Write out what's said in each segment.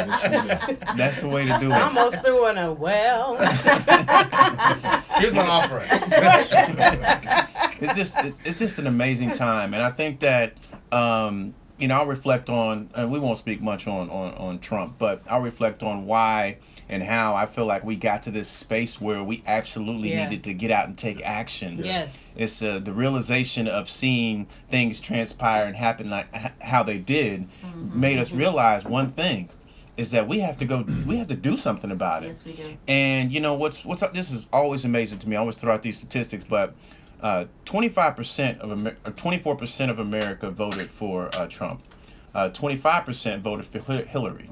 That's the way to do it. I almost threw in a well. Here's my offering. It's just an amazing time, and I think that I'll reflect on, and we won't speak much on Trump, but I'll reflect on why and how I feel like we got to this space where we absolutely needed to get out and take action. Yes. It's the realization of seeing things transpire and happen like how they did made us realize one thing is that we have to do something about it. Yes, we do. And what's up? This is always amazing to me. I always throw out these statistics, but 25% of 24% of America voted for Trump. 25% voted for Hillary.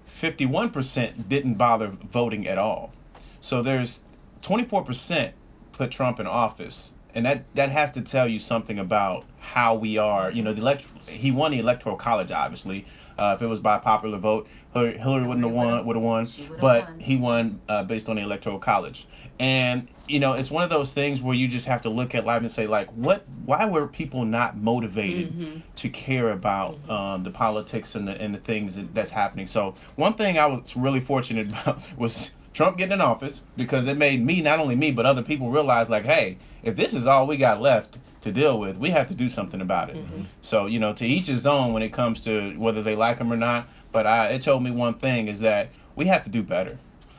51% didn't bother voting at all. So there's 24% put Trump in office, and that has to tell you something about how we are. He won the Electoral College, obviously. If it was by popular vote, Hillary would have won, but he won based on the Electoral College. And it's one of those things where you just have to look at life and say, like, why were people not motivated to care about the politics and the things that's happening? So one thing I was really fortunate about was Trump getting in office, because it made not only me, but other people realize, like, hey, if this is all we got left to deal with, we have to do something about it. So, to each his own when it comes to whether they like him or not. But it told me one thing is that we have to do better.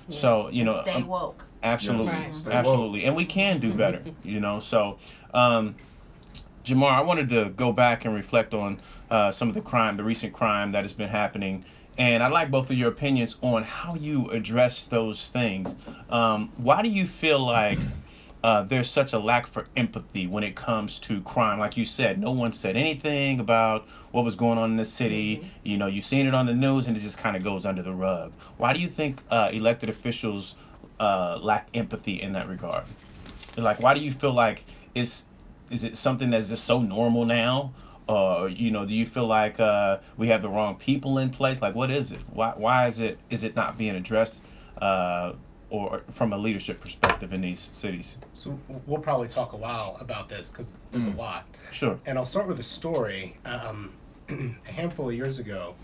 Yes. So, and stay woke. Absolutely. Yes. Absolutely. And we can do better, So, Jamar, I wanted to go back and reflect on some of the recent crime that has been happening. And I'd like both of your opinions on how you address those things. Why do you feel like there's such a lack for empathy when it comes to crime? Like you said, no one said anything about what was going on in the city. You've seen it on the news and it just kind of goes under the rug. Why do you think elected officials lack empathy in that regard? Like, why do you feel like is it something that's just so normal now? Or, do you feel like we have the wrong people in place? Like, what is it? Why is it not being addressed or from a leadership perspective in these cities? So we'll probably talk a while about this because there's a lot. Sure. And I'll start with a story. A handful of years ago,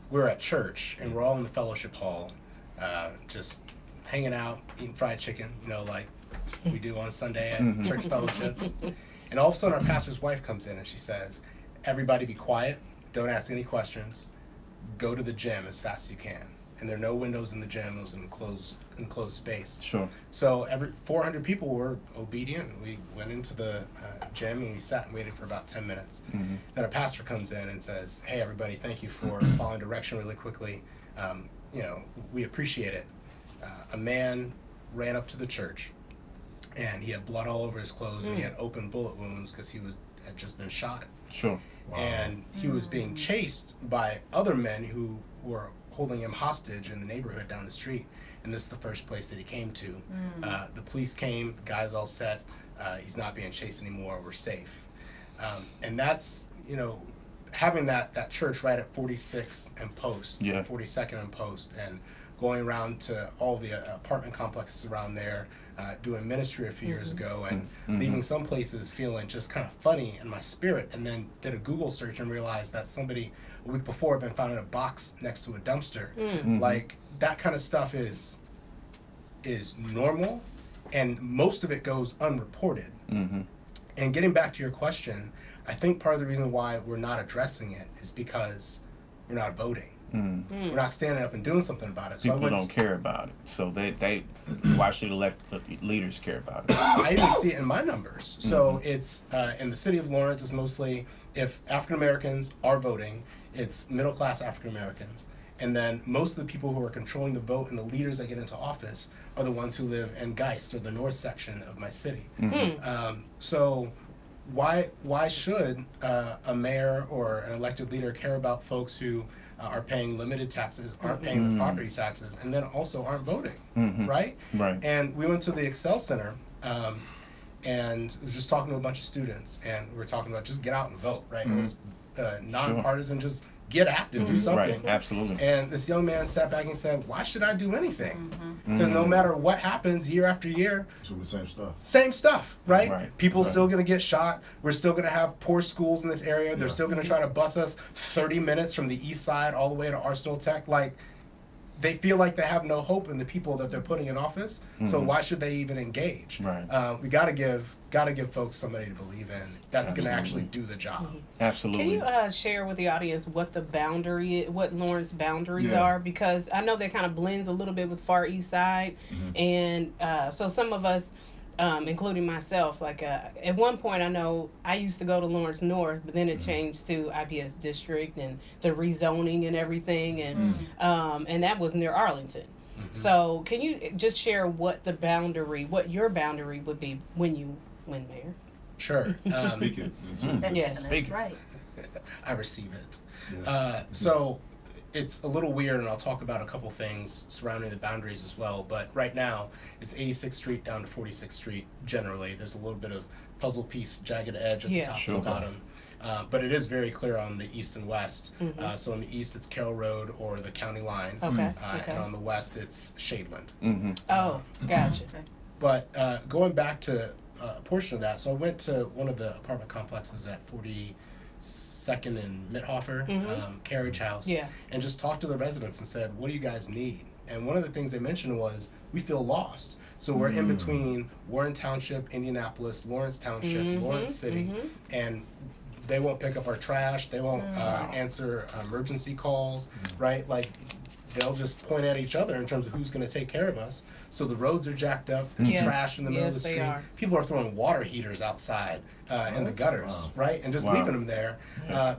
we were at church and we're all in the fellowship hall, just hanging out, eating fried chicken, like we do on Sunday at church fellowships. And all of a sudden our pastor's wife comes in and she says, "Everybody be quiet, don't ask any questions, go to the gym as fast as you can." And there are no windows in the gym, it was an enclosed space. Sure. So every 400 people were obedient. We went into the gym and we sat and waited for about 10 minutes. Then a pastor comes in and says, "Hey everybody, thank you for following direction really quickly. We appreciate it." A man ran up to the church and he had blood all over his clothes and he had open bullet wounds because had just been shot. Sure. Wow. And he was being chased by other men who were holding him hostage in the neighborhood down the street. And this is the first place that he came to. The police came, the guy's all set, he's not being chased anymore, we're safe. And that's, having that church right at 46 and Post, 42nd and Post, and going around to all the apartment complexes around there, doing ministry a few years ago, and leaving some places feeling just kind of funny in my spirit, and then did a Google search and realized that somebody a week before had been found in a box next to a dumpster. Like, that kind of stuff is normal, and most of it goes unreported. And getting back to your question, I think part of the reason why we're not addressing it is because we're not voting. We're not standing up and doing something about it. People don't care about it. So they why should leaders care about it? I even see it in my numbers. So it's in the city of Lawrence, it's mostly, if African Americans are voting, it's middle class African Americans. And then most of the people who are controlling the vote and the leaders that get into office are the ones who live in Geist, or the north section of my city. So why should a mayor or an elected leader care about folks who are paying limited taxes, aren't paying the property taxes, and then also aren't voting, right? Right. And we went to the Excel Center, and was just talking to a bunch of students, and we were talking about just get out and vote, right? It was nonpartisan, just get active, do something. Right, absolutely. And this young man sat back and said, why should I do anything? Because no matter what happens year after year, It's the same stuff, right? Right, People right. still going to get shot. We're still going to have poor schools in this area. They're still going to try to bus us 30 minutes from the east side all the way to Arsenal Tech. Like, they feel like they have no hope in the people that they're putting in office. So why should they even engage? Right. We got to give folks somebody to believe in that's going to actually do the job. Absolutely. Can you share with the audience what the boundary, what Lawrence boundaries are? Because I know that kind of blends a little bit with Far East Side, and so some of us, including myself, like at one point I know I used to go to Lawrence North, but then it changed to IPS District and the rezoning and everything, and that was near Arlington. So can you just share what your boundary would be when you win mayor? Sure. Speak it. Yes. That's right. I receive it. Yes. So it's a little weird, and I'll talk about a couple things surrounding the boundaries as well. But right now, it's 86th Street down to 46th Street generally. There's a little bit of puzzle piece, jagged edge at the top Sure. and bottom. But it is very clear on the east and west. So on the east, it's Carroll Road or the county line. Okay. And on the west, it's Shadeland. Oh, gotcha. But going back to a portion of that, so I went to one of the apartment complexes at 42nd and Mithofer, Carriage House, and just talked to the residents and said, what do you guys need? And one of the things they mentioned was, we feel lost. So we're in between Warren Township, Indianapolis, Lawrence Township, Lawrence City, and they won't pick up our trash, they won't answer emergency calls, right? Like, they'll just point at each other in terms of who's going to take care of us. So the roads are jacked up. There's trash in the middle of the Yes, they street. are. People are throwing water heaters outside in the gutters, right? And just leaving them there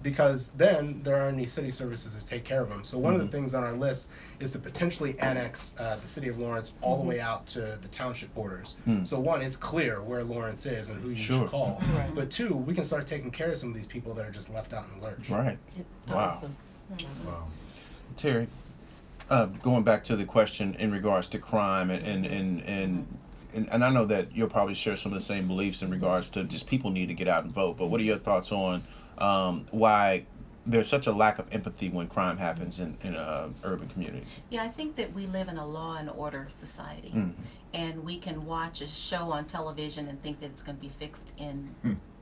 because then there aren't any city services to take care of them. So one of the things on our list is to potentially annex the city of Lawrence all the way out to the township borders. So one, it's clear where Lawrence is and who you should call. But two, we can start taking care of some of these people that are just left out in the lurch. Right. Wow. Awesome. Wow. Terry, going back to the question in regards to crime and I know that you'll probably share some of the same beliefs in regards to just people need to get out and vote, but what are your thoughts on why there's such a lack of empathy when crime happens in urban communities? Yeah, I think that we live in a law and order society, and we can watch a show on television and think that it's going to be fixed in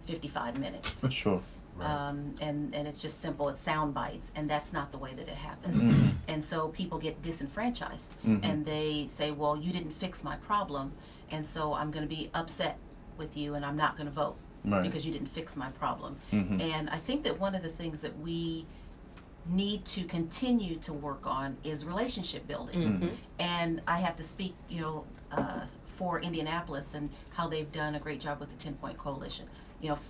55 minutes. Sure. And it's just simple, it's sound bites, and that's not the way that it happens. And so people get disenfranchised, and they say, well, you didn't fix my problem, and so I'm going to be upset with you, and I'm not going to vote because you didn't fix my problem. And I think that one of the things that we need to continue to work on is relationship building. And I have to speak, for Indianapolis and how they've done a great job with the 10-Point Coalition.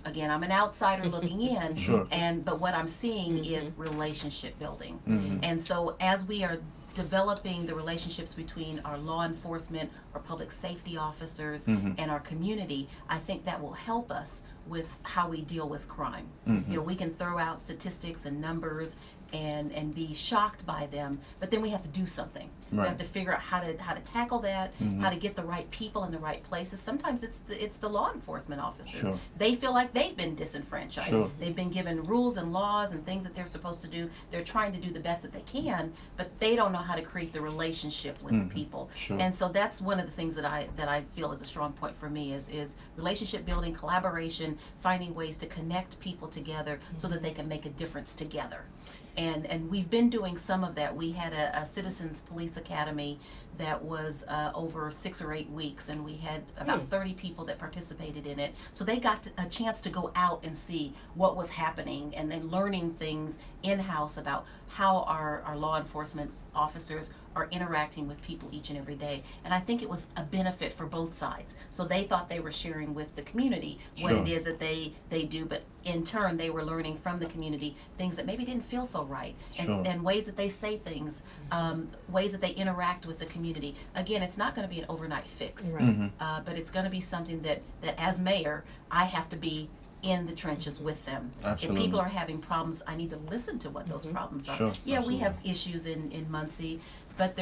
Again, I'm an outsider looking in, but what I'm seeing is relationship building. And so as we are developing the relationships between our law enforcement, our public safety officers, and our community, I think that will help us with how we deal with crime. We can throw out statistics and numbers and be shocked by them, but then we have to do something. We have to figure out how to tackle that, how to get the right people in the right places. Sometimes it's the law enforcement officers. They feel like they've been disenfranchised. They've been given rules and laws and things that they're supposed to do. They're trying to do the best that they can, but they don't know how to create the relationship with the people. And so that's one of the things that I feel is a strong point for me is relationship building, collaboration, finding ways to connect people together so that they can make a difference together. And we've been doing some of that. We had a Citizens Police Academy that was over 6 or 8 weeks, and we had about 30 people that participated in it. So they got a chance to go out and see what was happening, and then learning things in-house about how our law enforcement officers are interacting with people each and every day. And I think it was a benefit for both sides. So they thought they were sharing with the community what it is that they do, but in turn they were learning from the community things that maybe didn't feel so right, and ways that they say things, ways that they interact with the community. Again, it's not going to be an overnight fix, but it's going to be something that as mayor, I have to be in the trenches with them. Absolutely. If people are having problems, I need to listen to what those problems are. We have issues in Munci but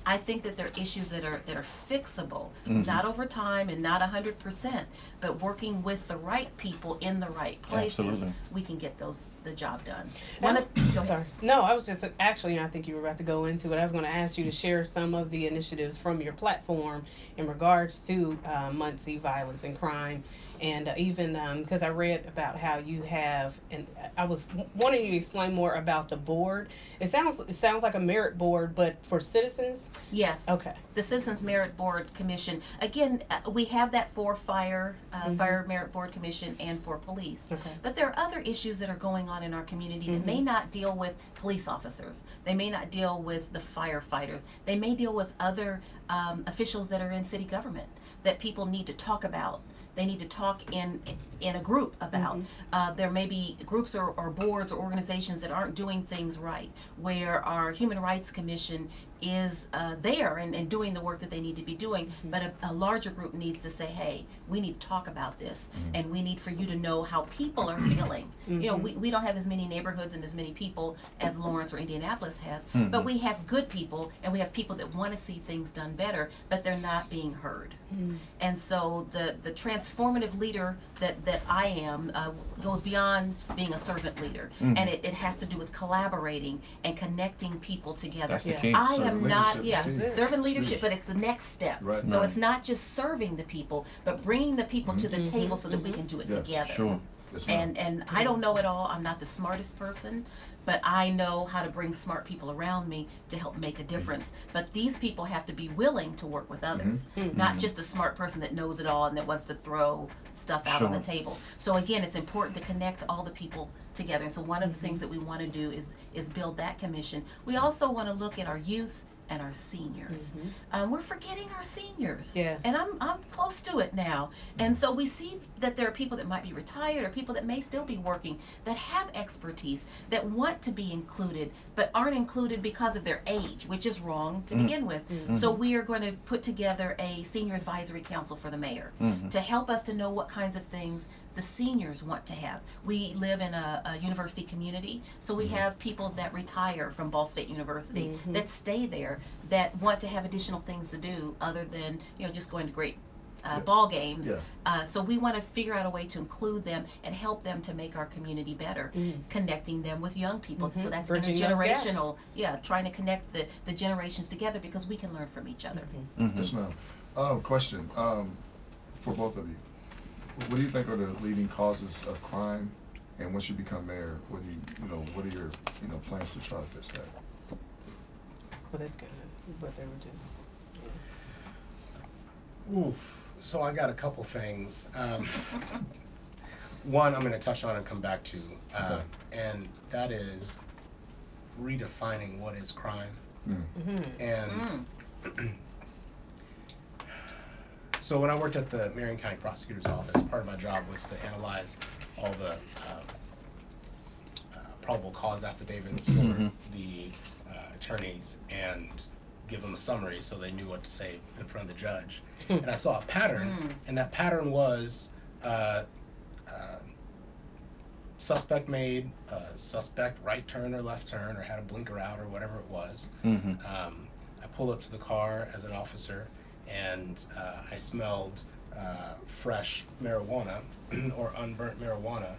I think that there are issues that are fixable, not over time and not 100%, but working with the right people in the right places, Absolutely. we can get the job done. Go ahead. Sorry. No, I was just actually, I think you were about to go into it. I was going to ask you to share some of the initiatives from your platform in regards to Munci violence and crime. And even because I read about how you have, and I was wanting you to explain more about the board. It sounds like a merit board, but for citizens. Yes. Okay. The Citizens Merit Board Commission. Again, we have that for fire merit board commission and for police. Okay. But there are other issues that are going on in our community that may not deal with police officers. They may not deal with the firefighters. They may deal with other officials that are in city government that people need to talk about. They need to talk in a group about. There may be groups or boards or organizations that aren't doing things right, where our Human Rights Commission is there and doing the work that they need to be doing, but a larger group needs to say, hey, we need to talk about this, and we need for you to know how people are feeling. You know, we don't have as many neighborhoods and as many people as Lawrence or Indianapolis has, but we have good people, and we have people that want to see things done better, but they're not being heard. And so the transformative leader that I am goes beyond being a servant leader, and it has to do with collaborating and connecting people together. That's the Yeah. key. I am not, Leadership is key. servant It's leadership, huge. but it's the next step. Right. So Right. it's not just serving the people, but bringing the people to the table so that we can do it Yes, together. Sure. Yes, ma'am. And I don't know it all. I'm not the smartest person, but I know how to bring smart people around me to help make a difference. But these people have to be willing to work with others, not just a smart person that knows it all and that wants to throw stuff out on the Sure. table. So again, it's important to connect all the people together. And so one of the things that we want to do is build that commission. We also want to look at our youth and our seniors. We're forgetting our seniors. Yes. And I'm close to it now. And so we see that there are people that might be retired or people that may still be working that have expertise, that want to be included, but aren't included because of their age, which is wrong to begin with. So we are going to put together a senior advisory council for the mayor to help us to know what kinds of things the seniors want to have. We live in a university community, so we have people that retire from Ball State University that stay there, that want to have additional things to do other than, you know, just going to great ball games. So we want to figure out a way to include them and help them to make our community better, connecting them with young people. So that's Bridging those intergenerational, trying to connect the generations together because we can learn from each other. Yes, ma'am. Question for both of you. What do you think are the leading causes of crime? And once you become mayor, what do what are your plans to try to fix that? Well, that's good. But they were just. Oof. So I got a couple things. One I'm going to touch on and come back to, and that is redefining what is crime. And so when I worked at the Marion County Prosecutor's Office, part of my job was to analyze all the probable cause affidavits for the attorneys and give them a summary so they knew what to say in front of the judge. And I saw a pattern, and that pattern was suspect made a suspect right turn or left turn or had a blinker out or whatever it was. I pulled up to the car as an officer, and I smelled fresh marijuana or unburnt marijuana,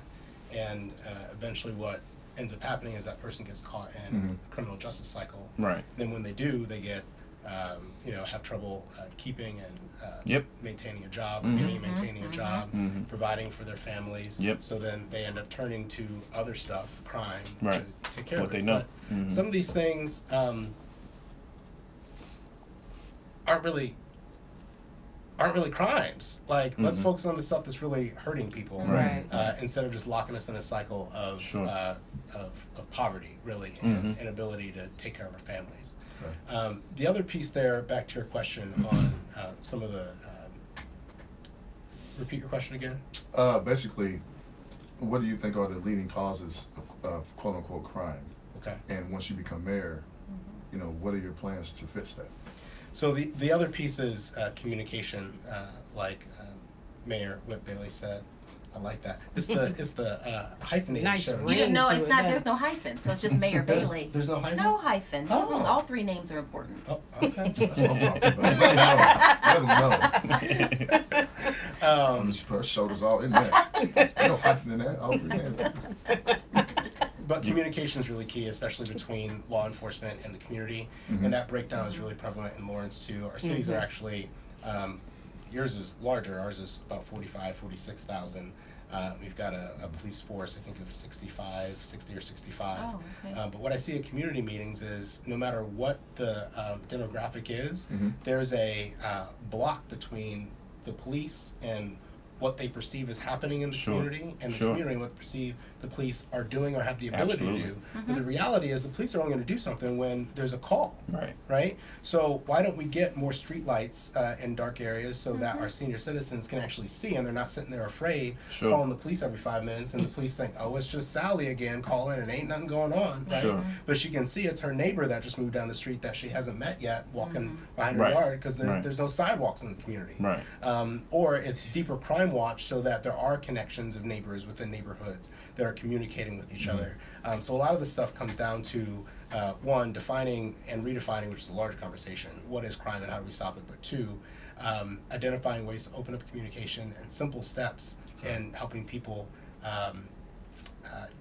and eventually what ends up happening is that person gets caught in the criminal justice cycle. Right. Then when they do, they get have trouble keeping and maintaining a job, getting and maintaining a job, providing for their families. So then they end up turning to other stuff, crime, to take care of it. They know. But some of these things aren't really crimes. Like, let's focus on the stuff that's really hurting people, instead of just locking us in a cycle of poverty, really, and inability to take care of our families. The other piece there, back to your question on some of the, repeat your question again? Basically, what do you think are the leading causes of quote unquote crime? Okay. And once you become mayor, what are your plans to fix that? So the other piece is communication, like Mayor Whitt-Bailey said. I like that. It's the hyphenated Nice show. ring. You didn't know to it's it, not. yeah. There's no hyphen, so it's just Mayor Bailey. There's no hyphen? No hyphen. Oh. All three names are important. Oh, okay. That's what I'm talking about. Let them know. Just put her shoulders all in there. Ain't no hyphen in that. All three hands. But communication is really key, especially between law enforcement and the community. And that breakdown is really prevalent in Lawrence too. Our cities are actually, yours is larger. Ours is about 46,000. We've got a police force, I think, of 60 or 65. Oh, okay. But what I see at community meetings is no matter what the demographic is, there's a block between the police and what they perceive is happening in the community, and the community and what they perceive the police are doing or have the ability to do. But the reality is the police are only going to do something when there's a call. Right? So why don't we get more street lights in dark areas so that our senior citizens can actually see, and they're not sitting there afraid calling the police every 5 minutes, and the police think, oh, it's just Sally again calling and ain't nothing going on, right? But she can see it's her neighbor that just moved down the street that she hasn't met yet walking behind her yard because there's no sidewalks in the community. Or it's deeper crime watch so that there are connections of neighbors within neighborhoods that are communicating with each other. So a lot of this stuff comes down to one, defining and redefining, which is a larger conversation, what is crime and how do we stop it, but two, identifying ways to open up communication and simple steps in helping people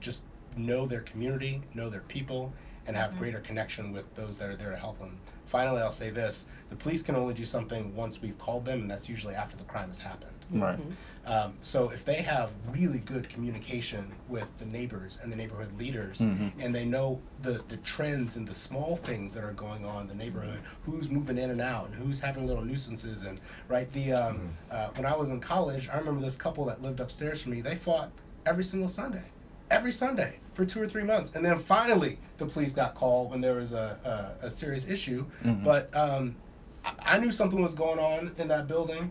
just know their community, know their people, and have greater connection with those that are there to help them. Finally, I'll say this, the police can only do something once we've called them, and that's usually after the crime has happened. So if they have really good communication with the neighbors and the neighborhood leaders, and they know the trends and the small things that are going on in the neighborhood, who's moving in and out, and who's having little nuisances, and when I was in college, I remember this couple that lived upstairs from me, they fought every single Sunday for 2 or 3 months, and then finally the police got called when there was a serious issue. But I knew something was going on in that building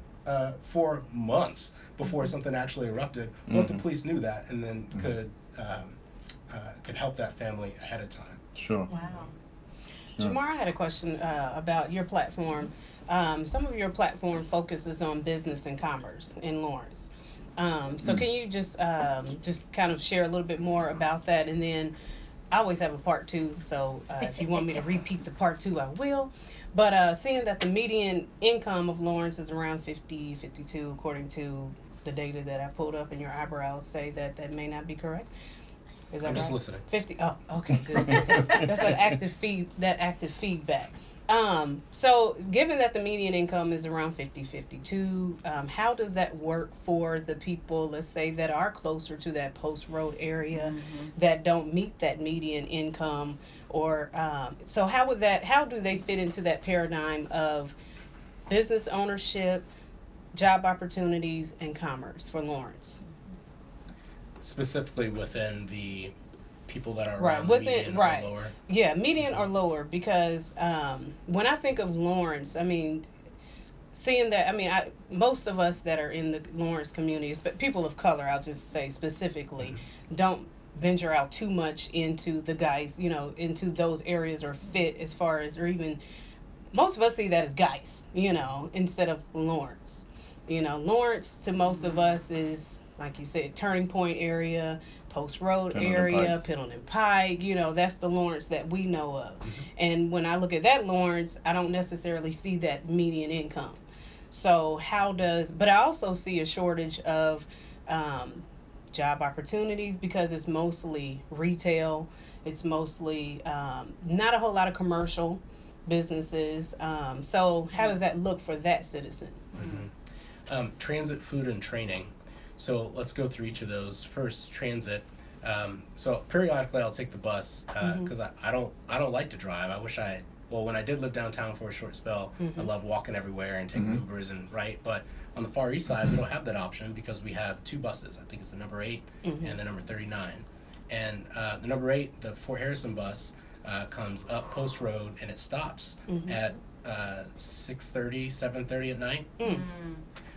for months before something actually erupted. Well, the police knew that, and then could help that family ahead of time. Wow. Jamar, I had a question about your platform. Some of your platform focuses on business and commerce in Lawrence. So can you just kind of share a little bit more about that, and then I always have a part two, so if you want me to repeat the part two, I will. But seeing that the median income of Lawrence is around 50, 52, according to the data that I pulled up, and your eyebrows say that that may not be correct. Is that I'm right? just listening. 50. Oh, okay, good. That's an active feedback. So given that the median income is around 50, 52, how does that work for the people, let's say, that are closer to that post road area that don't meet that median income? Or so how do they fit into that paradigm of business ownership, job opportunities, and commerce for Lawrence? Specifically within the people that are around median or lower? Yeah, median or lower, because when I think of Lawrence, I mean, seeing that, most of us that are in the Lawrence community, but people of color, I'll just say specifically, don't venture out too much into the guys, into those areas or fit as far as, or even, most of us see that as guys, instead of Lawrence. Lawrence to most of us is, like you said, Turning Point area, Post Road area, Pendleton Pike, that's the Lawrence that we know of. And when I look at that Lawrence, I don't necessarily see that median income. So but I also see a shortage of job opportunities because it's mostly retail. It's mostly not a whole lot of commercial businesses. So how does that look for that citizen? Transit, food, and training. So let's go through each of those. First, transit. So periodically I'll take the bus because I don't like to drive. When I did live downtown for a short spell, I love walking everywhere and taking Ubers but on the Far East Side we don't have that option because we have 2 buses. I think it's the number 8 and the number 39. And the number 8, the Fort Harrison bus, comes up Post Road and it stops at 6:30, 7:30 at night.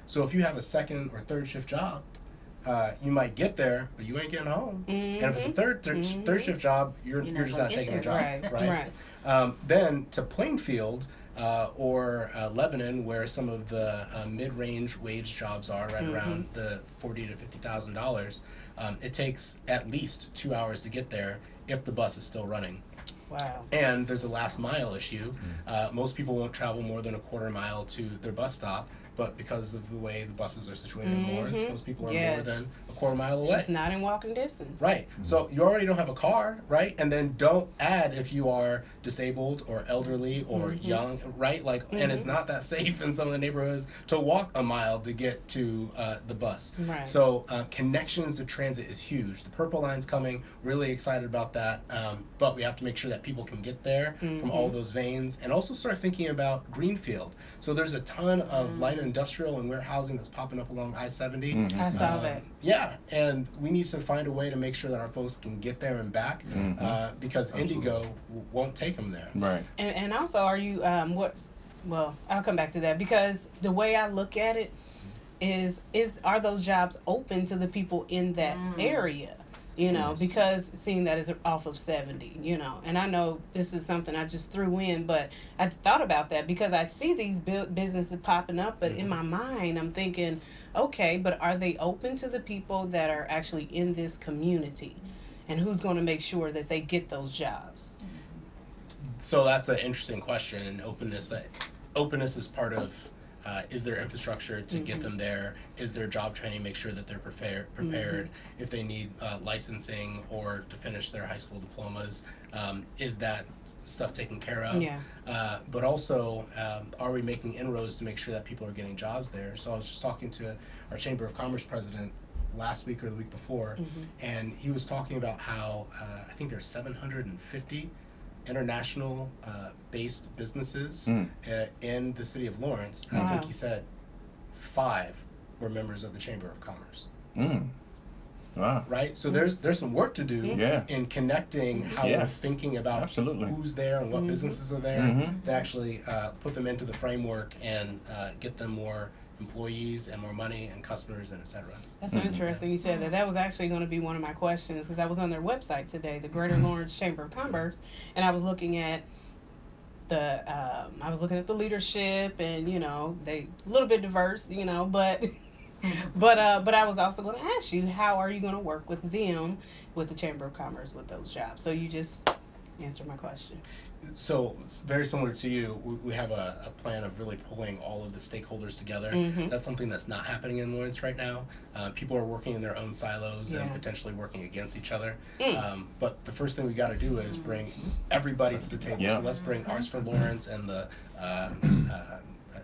So if you have a second or third shift job, you might get there, but you ain't getting home. And if it's a third shift job, you're just not taking the job, right? Then to Plainfield, or Lebanon, where some of the mid-range wage jobs are, right around the $40,000 to $50,000. It takes at least 2 hours to get there if the bus is still running. Wow. And there's a last mile issue. Most people won't travel more than a quarter mile to their bus stop, but because of the way the buses are situated in Lawrence, most people are more than a quarter mile away. Just not in walking distance. Right. So you already don't have a car, right? And then don't add if you are disabled or elderly or young, right? Like, and it's not that safe in some of the neighborhoods to walk a mile to get to the bus. Right. So connections to transit is huge. The Purple Line's coming. Really excited about that. But we have to make sure that people can get there from all those veins, and also start thinking about greenfield. So there's a ton of light industrial and warehousing that's popping up along I-70. I saw that. Yeah, and we need to find a way to make sure that our folks can get there and back, because Indigo won't take them there. Right. And also, are you well, I'll come back to that, because the way I look at it is are those jobs open to the people in that area? You know, because seeing that is off of 70, you know, and I know this is something I just threw in, but I thought about that because I see these businesses popping up, but in my mind, I'm thinking, okay, but are they open to the people that are actually in this community? And who's going to make sure that they get those jobs? So that's an interesting question, and openness is part of, is there infrastructure to get them there? Is there job training, make sure that they're prepared if they need licensing or to finish their high school diplomas? Is that stuff taken care of? Yeah. But also, are we making inroads to make sure that people are getting jobs there? So I was just talking to our Chamber of Commerce president last week or the week before, and he was talking about how I think there's 750 international based businesses in the city of Lawrence, and I think he said 5 were members of the Chamber of Commerce. Wow. Right? So there's some work to do in connecting how we're thinking about who's there and what businesses are there to actually put them into the framework and get them more employees and more money and customers and et cetera. That's so interesting you said that. That was actually going to be one of my questions, because I was on their website today, the Greater Lawrence Chamber of Commerce, and I was looking at the leadership, and you know, they a little bit diverse, you know, but but I was also going to ask you, how are you going to work with them, with the Chamber of Commerce, with those jobs? So you just answered my question. So very similar to you, we have a plan of really pulling all of the stakeholders together. That's something that's not happening in Lawrence right now. People are working in their own silos and potentially working against each other. But the first thing we got to do is bring everybody to the table. So let's bring Arts for Lawrence and the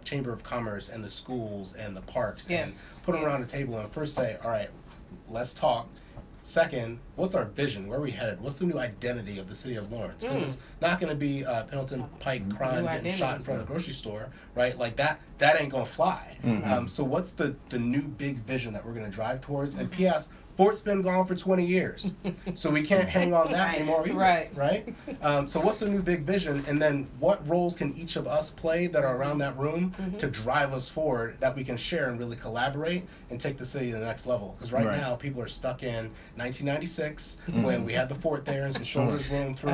Chamber of Commerce and the schools and the parks and put them around the table and first say, all right, let's talk. Second, what's our vision? Where are we headed? What's the new identity of the city of Lawrence? Because it's not going to be Pendleton Pike crime getting shot in front of the grocery store, right? Like that ain't going to fly. So what's the new big vision that we're going to drive towards? And P.S., Fort's been gone for 20 years, so we can't hang on that anymore either, right? So what's the new big vision, and then what roles can each of us play that are around that room to drive us forward, that we can share and really collaborate and take the city to the next level? Because right now, people are stuck in 1996 when we had the fort there and some shoulders rolled through.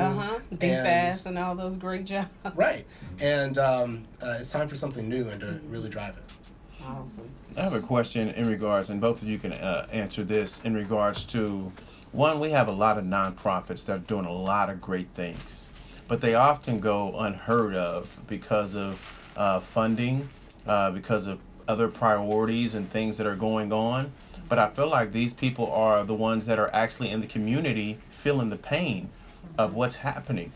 D-Fast and all those great jobs. Right, and it's time for something new and to really drive it. Awesome. I have a question in regards, and both of you can answer this, in regards to, one, we have a lot of nonprofits that are doing a lot of great things, but they often go unheard of because of funding, because of other priorities and things that are going on. But I feel like these people are the ones that are actually in the community feeling the pain of what's happening.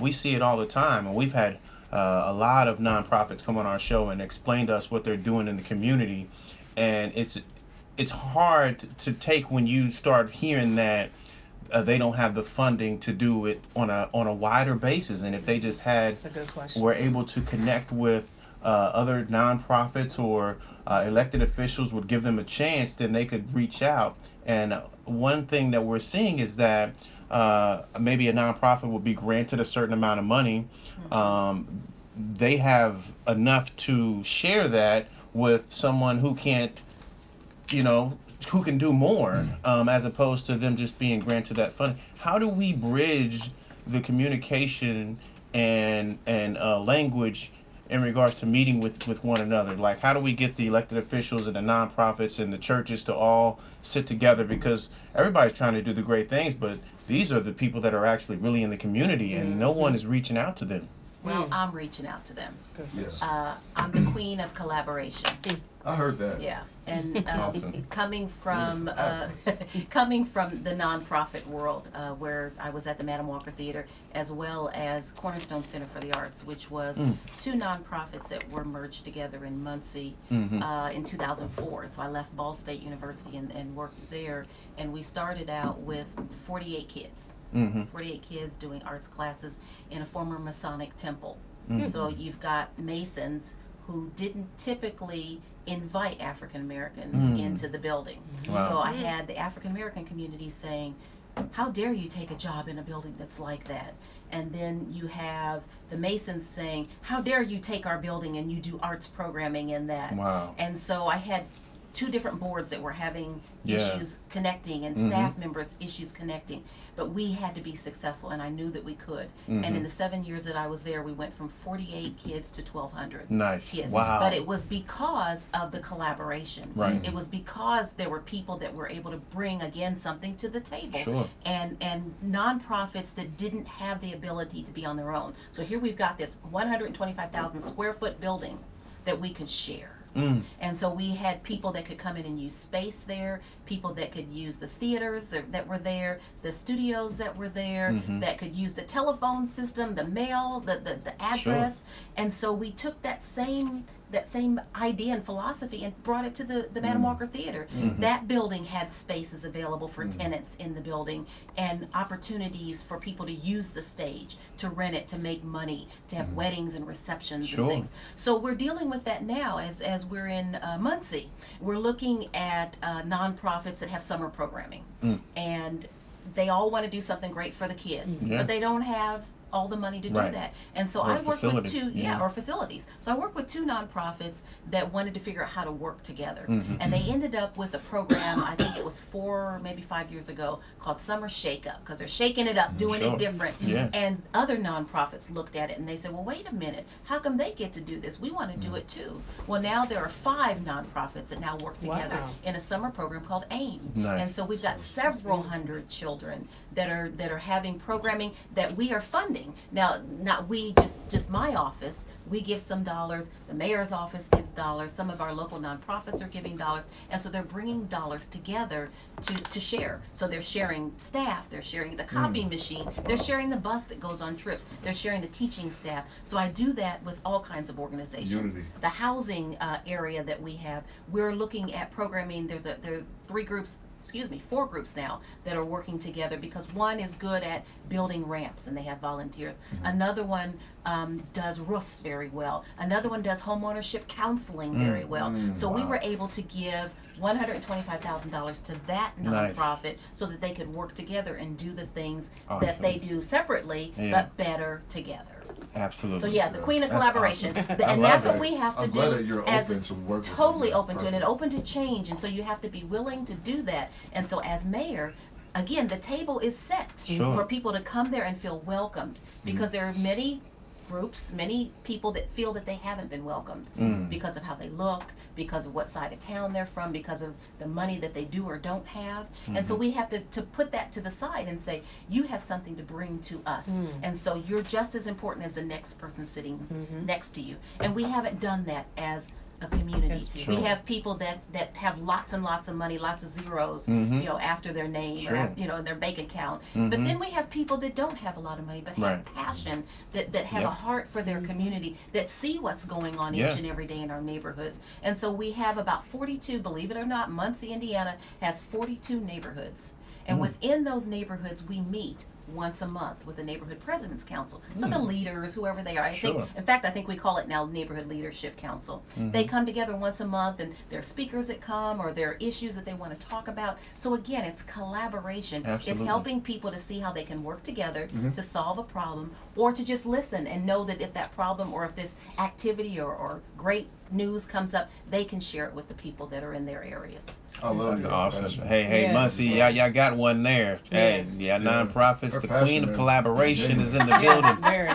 We see it all the time, and we've had a lot of nonprofits come on our show and explain to us what they're doing in the community, and it's hard to take when you start hearing that they don't have the funding to do it on a wider basis. And if they just had, That's a good question. were able to connect with other nonprofits or elected officials, would give them a chance, then they could reach out. And one thing that we're seeing is that maybe a nonprofit will be granted a certain amount of money. They have enough to share that with someone who can't, who can do more, as opposed to them just being granted that funding. How do we bridge the communication and language in regards to meeting with one another. Like, how do we get the elected officials and the nonprofits and the churches to all sit together? Because everybody's trying to do the great things, but these are the people that are actually really in the community, and no one is reaching out to them. Well, I'm reaching out to them. Yes. I'm the queen of collaboration. I heard that. Yeah, and Awesome. coming from coming from the nonprofit world, where I was at the Madam Walker Theater, as well as Cornerstone Center for the Arts, which was two nonprofits that were merged together in Munci in 2004. And so I left Ball State University and worked there, and we started out with 48 kids. 48 kids doing arts classes in a former Masonic temple. So you've got Masons who didn't typically invite African Americans into the building. Wow. So I had the African American community saying, how dare you take a job in a building that's like that? And then you have the Masons saying, how dare you take our building and you do arts programming in that? Wow. And so I had two different boards that were having Yeah. issues connecting, and staff members issues connecting, but we had to be successful, and I knew that we could. And in the 7 years that I was there, we went from 48 kids to 1,200 Nice. kids. Wow. But it was because of the collaboration. Right. It was because there were people that were able to bring, again, something to the table. Sure. And nonprofits that didn't have the ability to be on their own. So here we've got this 125,000 square foot building that we could share. And so we had people that could come in and use space there, people that could use the theaters that were there, the studios that were there, that could use the telephone system, the mail, the address. And so we took that same idea and philosophy and brought it to the Madam Walker Theater. That building had spaces available for tenants in the building, and opportunities for people to use the stage, to rent it, to make money, to have weddings and receptions Sure. and things. So we're dealing with that now as we're in Munci. We're looking at nonprofits that have summer programming, and they all want to do something great for the kids, but they don't have all the money to do Right. that. And so Or I worked with facility, two, yeah. or facilities. So I worked with two nonprofits that wanted to figure out how to work together. And they ended up with a program, I think it was 4, maybe 5 years ago, called Summer Shake Up, because they're shaking it up, doing Sure. it different. Yeah. And other nonprofits looked at it and they said, well, wait a minute, how come they get to do this? We want to do it too. Well, now there are 5 nonprofits that now work together Wow. in a summer program called AIM. Nice. And so we've got several hundred children that are having programming that we are funding. Now, not we, just my office. We give some dollars. The mayor's office gives dollars. Some of our local nonprofits are giving dollars. And so they're bringing dollars together to share. So they're sharing staff. They're sharing the copying machine. They're sharing the bus that goes on trips. They're sharing the teaching staff. So I do that with all kinds of organizations. Unity. The housing area that we have, we're looking at programming. There are 4 groups now that are working together, because one is good at building ramps and they have volunteers. Another one does roofs very well. Another one does homeownership counseling very well. So we were able to give $125,000 to that Nice. nonprofit so that they could work together and do the things Awesome. that they do separately, Yeah. but better together. Absolutely. So yeah, the queen of That's collaboration, awesome. and love that's what that. we have to I'm do. glad that you're as open to work with totally them. open to it and open to change, and so you have to be willing to do that. And so as mayor, again, the table is set Sure. for people to come there and feel welcomed, because there are many groups, many people that feel that they haven't been welcomed because of how they look, because of what side of town they're from, because of the money that they do or don't have. And so we have to put that to the side and say, you have something to bring to us. And so you're just as important as the next person sitting next to you. And we haven't done that as a community. That's We true. have people that have lots and lots of money, lots of zeros, you know, after their name Sure. or after, you know, in their bank account. But then we have people that don't have a lot of money, but have Right. passion, that have Yep. a heart for their community, that see what's going on Yeah. each and every day in our neighborhoods. And so we have about 42, believe it or not, Munci, Indiana has 42 neighborhoods. And within those neighborhoods, we meet once a month with the neighborhood president's council. So the leaders, whoever they are, I Sure. think, in fact, I think we call it now neighborhood leadership council. They come together once a month, and there are speakers that come, or there are issues that they want to talk about. So again, it's collaboration. Absolutely. It's helping people to see how they can work together to solve a problem, or to just listen and know that if that problem or if this activity or great news comes up, they can share it with the people that are in their areas. I love That's your awesome. passion. Hey, Yeah. Munci, y'all got one there. Hey, Yes. yeah, Yeah. nonprofits, Her the passion queen of is collaboration genuine. is in the building. Very.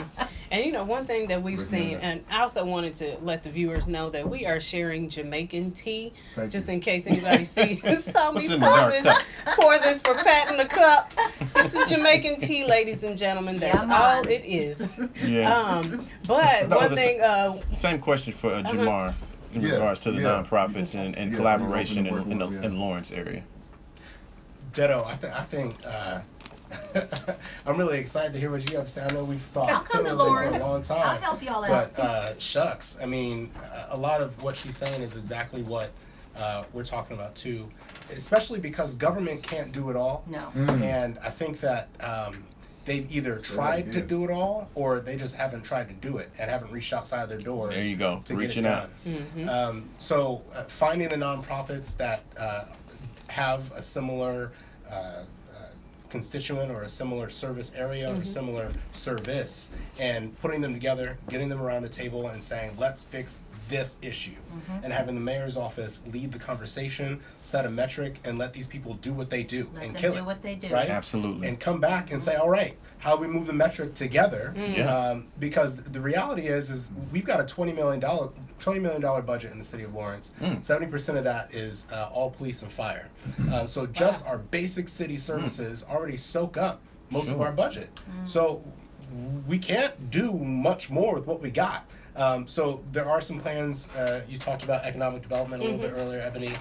And one thing that we've Recommend seen, that. and I also wanted to let the viewers know that we are sharing Jamaican tea, Thank just you. in case anybody saw me What's in the dark cup? pour this for Pat in the cup. This is Jamaican tea, ladies and gentlemen. That's Yeah, all man. it is. Yeah. But That one was thing, same question for Jamar in Yeah, regards to the yeah. nonprofits and Yeah, collaboration we open the work, yeah. in Lawrence area. Ditto. I think I'm really excited to hear what you have to say. I know we've I'll thought come to similarly for a Lawrence. long time. I'll help y'all out. But shucks, I mean, a lot of what she's saying is exactly what we're talking about too, especially because government can't do it all. No. And I think that they've either tried to yeah. do it all or they just haven't tried to do it and haven't reached outside their doors. There you go, To reaching get it out. done. So finding the nonprofits that have a similar constituent or a similar service area or similar service and putting them together, getting them around the table and saying, let's fix this issue, and having the mayor's office lead the conversation, set a metric, and let these people do what they do Let and them kill do it. what they do. Right? Absolutely. And come back and say, all right, how do we move the metric together? Yeah. Because the reality is we've got a $20 million budget in the city of Lawrence. 70% of that is all police and fire. So just our basic city services already soak up most of Sure. our budget. So we can't do much more with what we got. So there are some plans, you talked about economic development a little bit earlier, Ebony,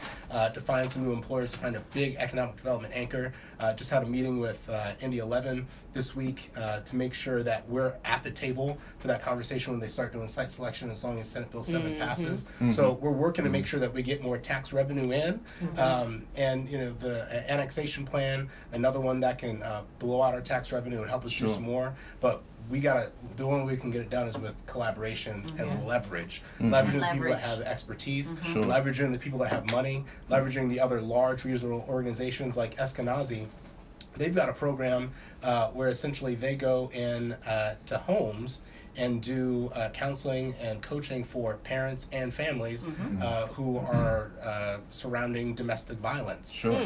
to find some new employers, to find a big economic development anchor. Just had a meeting with Indy 11 this week to make sure that we're at the table for that conversation when they start doing site selection, as long as Senate Bill 7 passes. So we're working to make sure that we get more tax revenue in. And the annexation plan, another one that can blow out our tax revenue and help us do Sure. some more. But the only way we can get it done is with collaborations and leverage. Leveraging the people that have expertise, Sure. leveraging the people that have money, leveraging the other large regional organizations like Eskenazi. They've got a program where essentially they go in to homes and do counseling and coaching for parents and families who are surrounding domestic violence. Sure.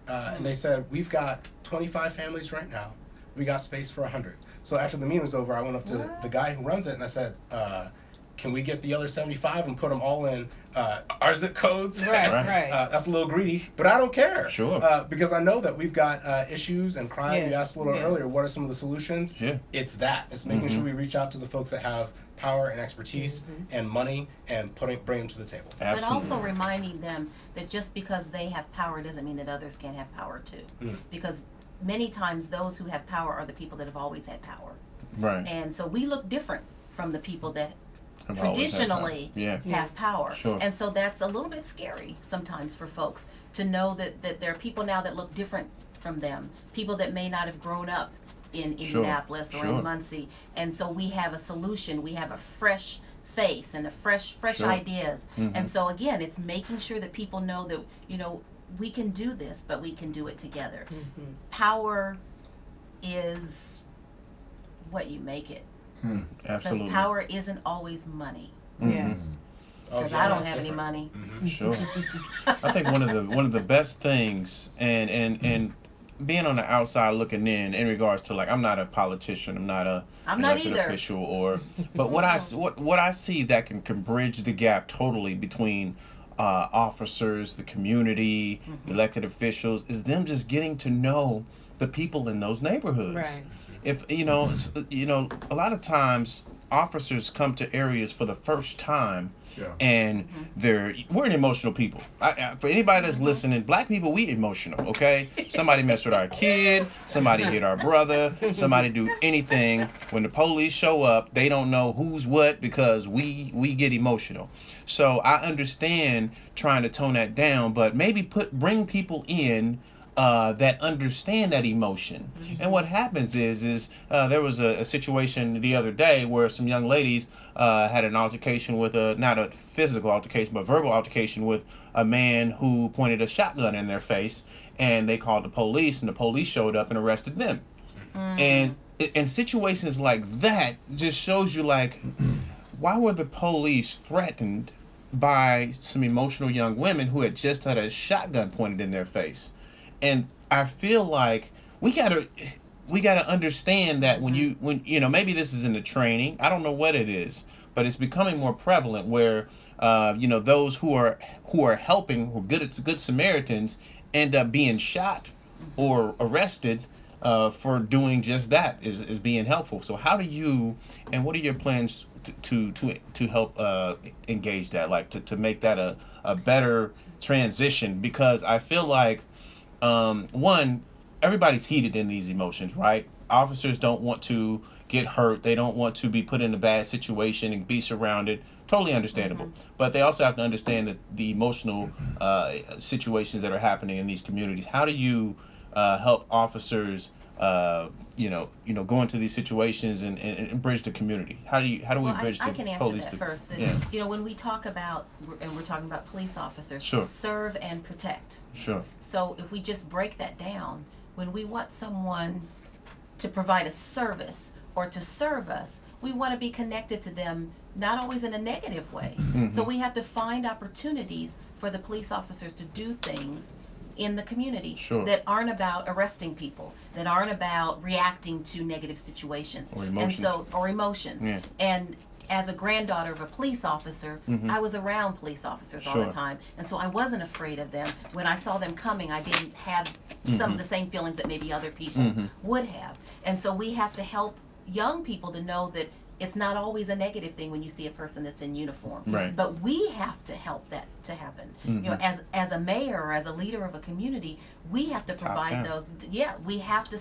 And they said, we've got 25 families right now. We got space for 100. So after the meeting was over, I went up to the guy who runs it and I said, can we get the other 75 and put them all in our zip codes? Right, Right. right. That's a little greedy, but I don't care. Sure. Because I know that we've got issues and crime. You Yes, asked a little yes. earlier, what are some of the solutions? Yeah. It's that. It's making sure we reach out to the folks that have power and expertise and money and bring them to the table. But Absolutely. also reminding them that just because they have power doesn't mean that others can't have power too. Because many times those who have power are the people that have always had power. Right. And so we look different from the people that Have always had power. traditionally Yeah. have power. Sure. And so that's a little bit scary sometimes for folks to know that there are people now that look different from them, people that may not have grown up in Sure. Indianapolis or Sure. in Munci. And so we have a solution, we have a fresh face and a fresh Sure. ideas. And so again, it's making sure that people know that, we can do this, but we can do it together. Power is what you make it. Because Absolutely. power isn't always money. Yes. Because yeah, I don't that's have any different. money. Sure. I think one of the best things and being on the outside looking in regards to, like, I'm not a politician, I'm not a I'm not elected either. official, but what I see that can bridge the gap totally between officers, the community, elected officials, is them just getting to know the people in those neighborhoods. Right. If a lot of times officers come to areas for the first time. Yeah. And we're an emotional people. For anybody that's listening, black people, we emotional, okay? Somebody mess with our kid, somebody hit our brother, somebody do anything. When the police show up, they don't know who's what because we get emotional. So I understand trying to tone that down, but maybe bring people in that understand that emotion. And what happens is there was a situation the other day where some young ladies had an altercation with not a physical altercation, but verbal altercation with a man who pointed a shotgun in their face, and they called the police, and the police showed up and arrested them. And situations like that just shows you, like, why were the police threatened by some emotional young women who had just had a shotgun pointed in their face? And I feel like we gotta, we got to understand that when you know, maybe this is in the training, I don't know what it is, but it's becoming more prevalent where you know, those who are helping, who are good Samaritans, end up being shot or arrested for doing just that, is being helpful. So how do you, and what are your plans to help engage that, like to make that a better transition? Because I feel like one, everybody's heated in these emotions, right? Officers don't want to get hurt. They don't want to be put in a bad situation and be surrounded. Totally understandable. But they also have to understand that the emotional situations that are happening in these communities. How do you help officers, you know, go into these situations and bridge the community? How do we bridge the I can answer police? that first. Yeah. You know, when we talk about, and we're talking about police officers, Sure. serve and protect. Sure. So if we just break that down, when we want someone to provide a service or to serve us, we want to be connected to them, not always in a negative way. So we have to find opportunities for the police officers to do things in the community Sure. that aren't about arresting people, that aren't about reacting to negative situations Or emotions. or emotions. Yeah. And as a granddaughter of a police officer, I was around police officers all Sure. the time, and so I wasn't afraid of them. When I saw them coming, I didn't have some of the same feelings that maybe other people would have. And so we have to help young people to know that it's not always a negative thing when you see a person that's in uniform. Right. But we have to help that to happen. You know, as a mayor or as a leader of a community, we have to provide down. those. Yeah, we have to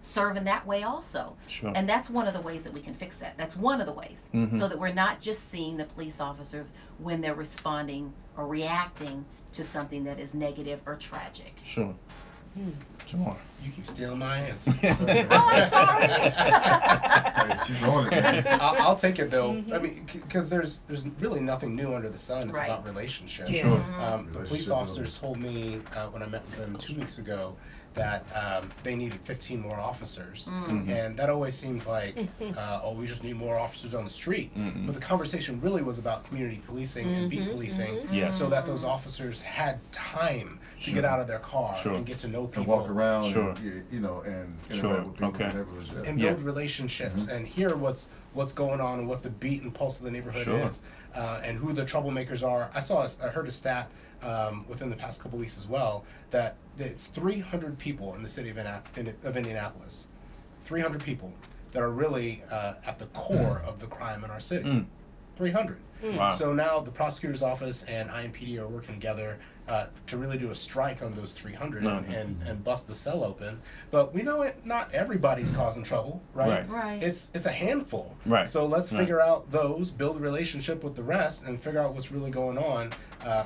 serve in that way also. Sure. And that's one of the ways that we can fix that. That's one of the ways, so that we're not just seeing the police officers when they're responding or reacting to something that is negative or tragic. Sure. Jamar. You keep stealing my answer. Oh, I'm sorry. Hey, she's on it, man. I'll take it though. I mean, because there's really nothing new under the sun. It's Right. about relationships. Yeah. Sure. The police Relationship officers told me when I met with them 2 weeks ago that they needed 15 more officers, and that always seems like, oh, we just need more officers on the street. But the conversation really was about community policing and beat policing, Yeah. so that those officers had time to get out of their car Sure. and get to know people And walk around, Sure. and, you know, and Sure. interact with people Okay. in the neighborhoods. Yeah. and Yeah. build relationships and hear what's going on and what the beat and pulse of the neighborhood Sure. is, and who the troublemakers are. I heard a stat within the past couple weeks as well that it's 300 people in the city of Indianapolis, 300 people that are really at the core of the crime in our city. 300. Wow. So now the prosecutor's office and IMPD are working together to really do a strike on those 300 and bust the cell open. But we know not everybody's causing trouble, right? Right. It's a handful. Right. So let's Right. figure out those, build a relationship with the rest, and figure out what's really going on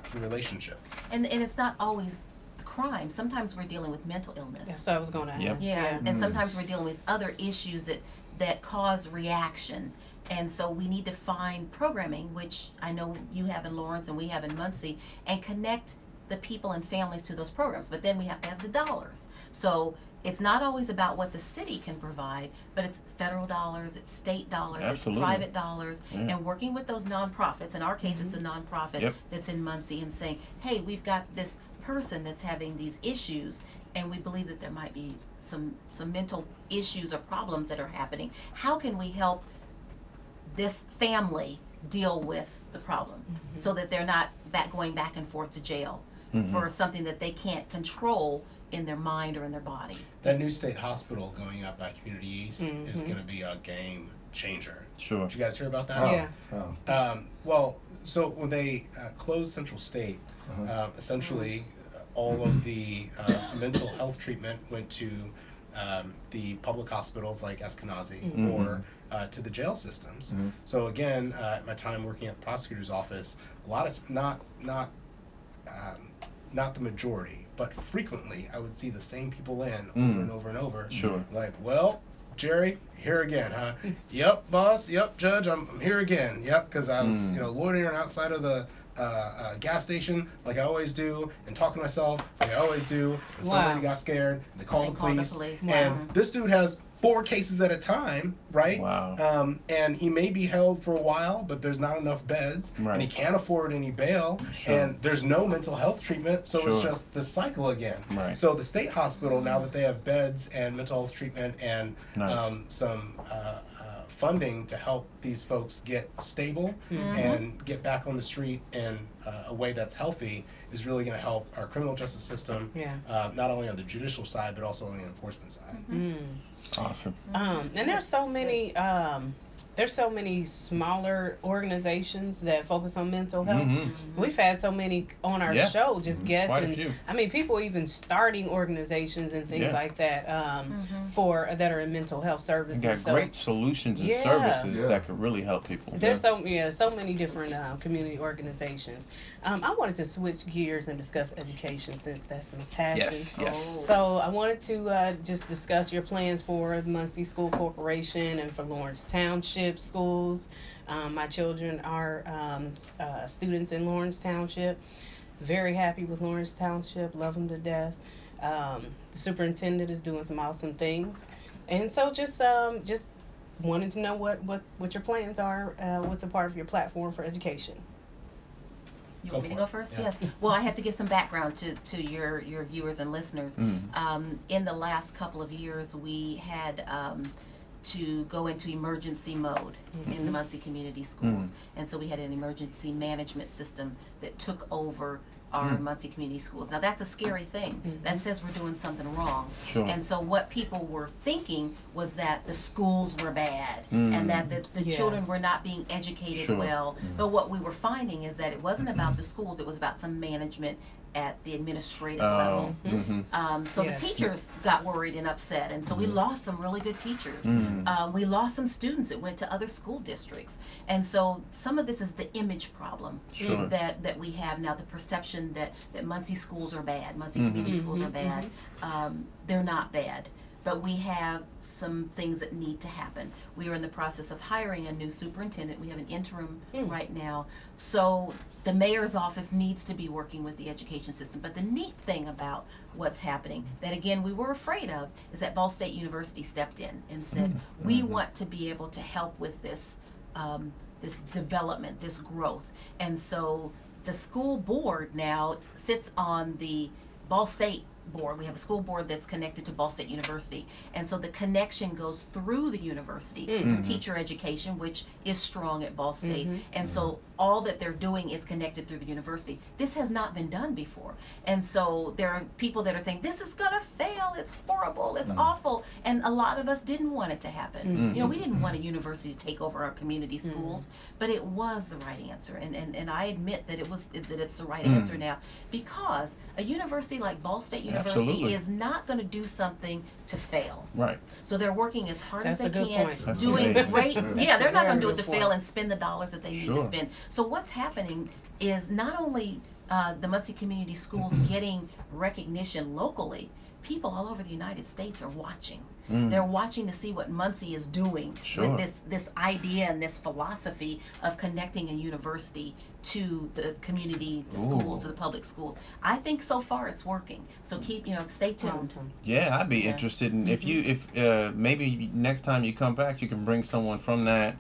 through relationship. And it's not always the crime. Sometimes we're dealing with mental illness. That's what I was going to ask. Yep. Yeah, and sometimes we're dealing with other issues that cause reaction. And so we need to find programming, which I know you have in Lawrence and we have in Munci, and connect the people and families to those programs. But then we have to have the dollars. So it's not always about what the city can provide, but it's federal dollars, it's state dollars, Absolutely. it's private dollars, Yeah. and working with those nonprofits. In our case, it's a nonprofit Yep. that's in Munci, and saying, hey, we've got this person that's having these issues, and we believe that there might be some mental issues or problems that are happening. How can we help this family deal with the problem so that they're not going back and forth to jail for something that they can't control in their mind or in their body? That new state hospital going up by Community East is going to be a game changer. Sure. Did you guys hear about that? Yeah. Oh. Well, so when they closed Central State, essentially all of the mental health treatment went to the public hospitals like Eskenazi or to the jail systems. So again, at my time working at the prosecutor's office, a lot of not the majority, but frequently I would see the same people in over and over and over. Sure. Like, well, Jerry, here again, huh? Yep, boss. Yep, judge. I'm here again. Yep, because I was, loitering outside of the gas station like I always do, and talking to myself like I always do. And some Wow. lady got scared. And they called the They called the police. police. And Wow. this dude has 4 cases at a time, right? Wow. And he may be held for a while, but there's not enough beds, Right. and he can't afford any bail, Sure. and there's no mental health treatment, so it's Sure. just the cycle again. Right. So the state hospital, now that they have beds and mental health treatment and Nice. some funding to help these folks get stable and get back on the street in a way that's healthy, is really going to help our criminal justice system, not only on the judicial side, but also on the enforcement side. Awesome. And there's so many smaller organizations that focus on mental health. We've had so many on our Yeah. show, just guests, Quite a and few. I mean, people even starting organizations and things Yeah. like that that are in mental health services. You got So great solutions and Yeah. services Yeah. that could really help people. there's so many different community organizations. I wanted to switch gears and discuss education since that's my passion. Yes, yes. So I wanted to just discuss your plans for the Munci School Corporation and for Lawrence Township schools. My children are students in Lawrence Township. Very happy with Lawrence Township. Love them to death. The superintendent is doing some awesome things, and so just wanted to know what your plans are. What's a part of your platform for education? You want me to for go it. first? Yeah. Yes. Well, I have to give some background to your viewers and listeners. In the last couple of years, we had to go into emergency mode in the Munci Community Schools. And so we had an emergency management system that took over our Munci Community Schools. Now that's a scary thing. That says we're doing something wrong. Sure. And so what people were thinking was that the schools were bad and that the Yeah. children were not being educated Sure. well. But what we were finding is that it wasn't about the schools, it was about some management at the administrative level. So Yes. the teachers got worried and upset, and so we lost some really good teachers. We lost some students that went to other school districts, and so some of this is the image problem Sure. that we have now. The perception that Munci schools are bad, Munci community schools are bad. They're not bad. But we have some things that need to happen. We are in the process of hiring a new superintendent. We have an interim right now. So the mayor's office needs to be working with the education system. But the neat thing about what's happening, that again we were afraid of, is that Ball State University stepped in and said, we want to be able to help with this, this development, this growth. And so the school board now sits on the Ball State board. We have a school board that's connected to Ball State University, and so the connection goes through the university for teacher education, which is strong at Ball State, and so all that they're doing is connected through the university. This has not been done before, and so there are people that are saying this is gonna fail, it's horrible, it's awful, and a lot of us didn't want it to happen. You know, we didn't want a university to take over our community schools, but it was the right answer, and I admit that it's the right answer now, because a university like Ball State University Absolutely. is not going to do something to fail. Right. So they're working as hard That's as a they good can, point. That's doing amazing. great. Yeah. Yeah, they're not Very going to do it good to fail point. and spend the dollars that they need to Sure. spend. So what's happening is not only the Munci Community Schools getting recognition locally, people all over the United States are watching. They're watching to see what Munci is doing Sure. with this idea and this philosophy of connecting a university to the community schools, to the public schools. I think so far it's working. So stay tuned. Awesome. Yeah, I'd be Yeah. interested in if maybe next time you come back, you can bring someone from that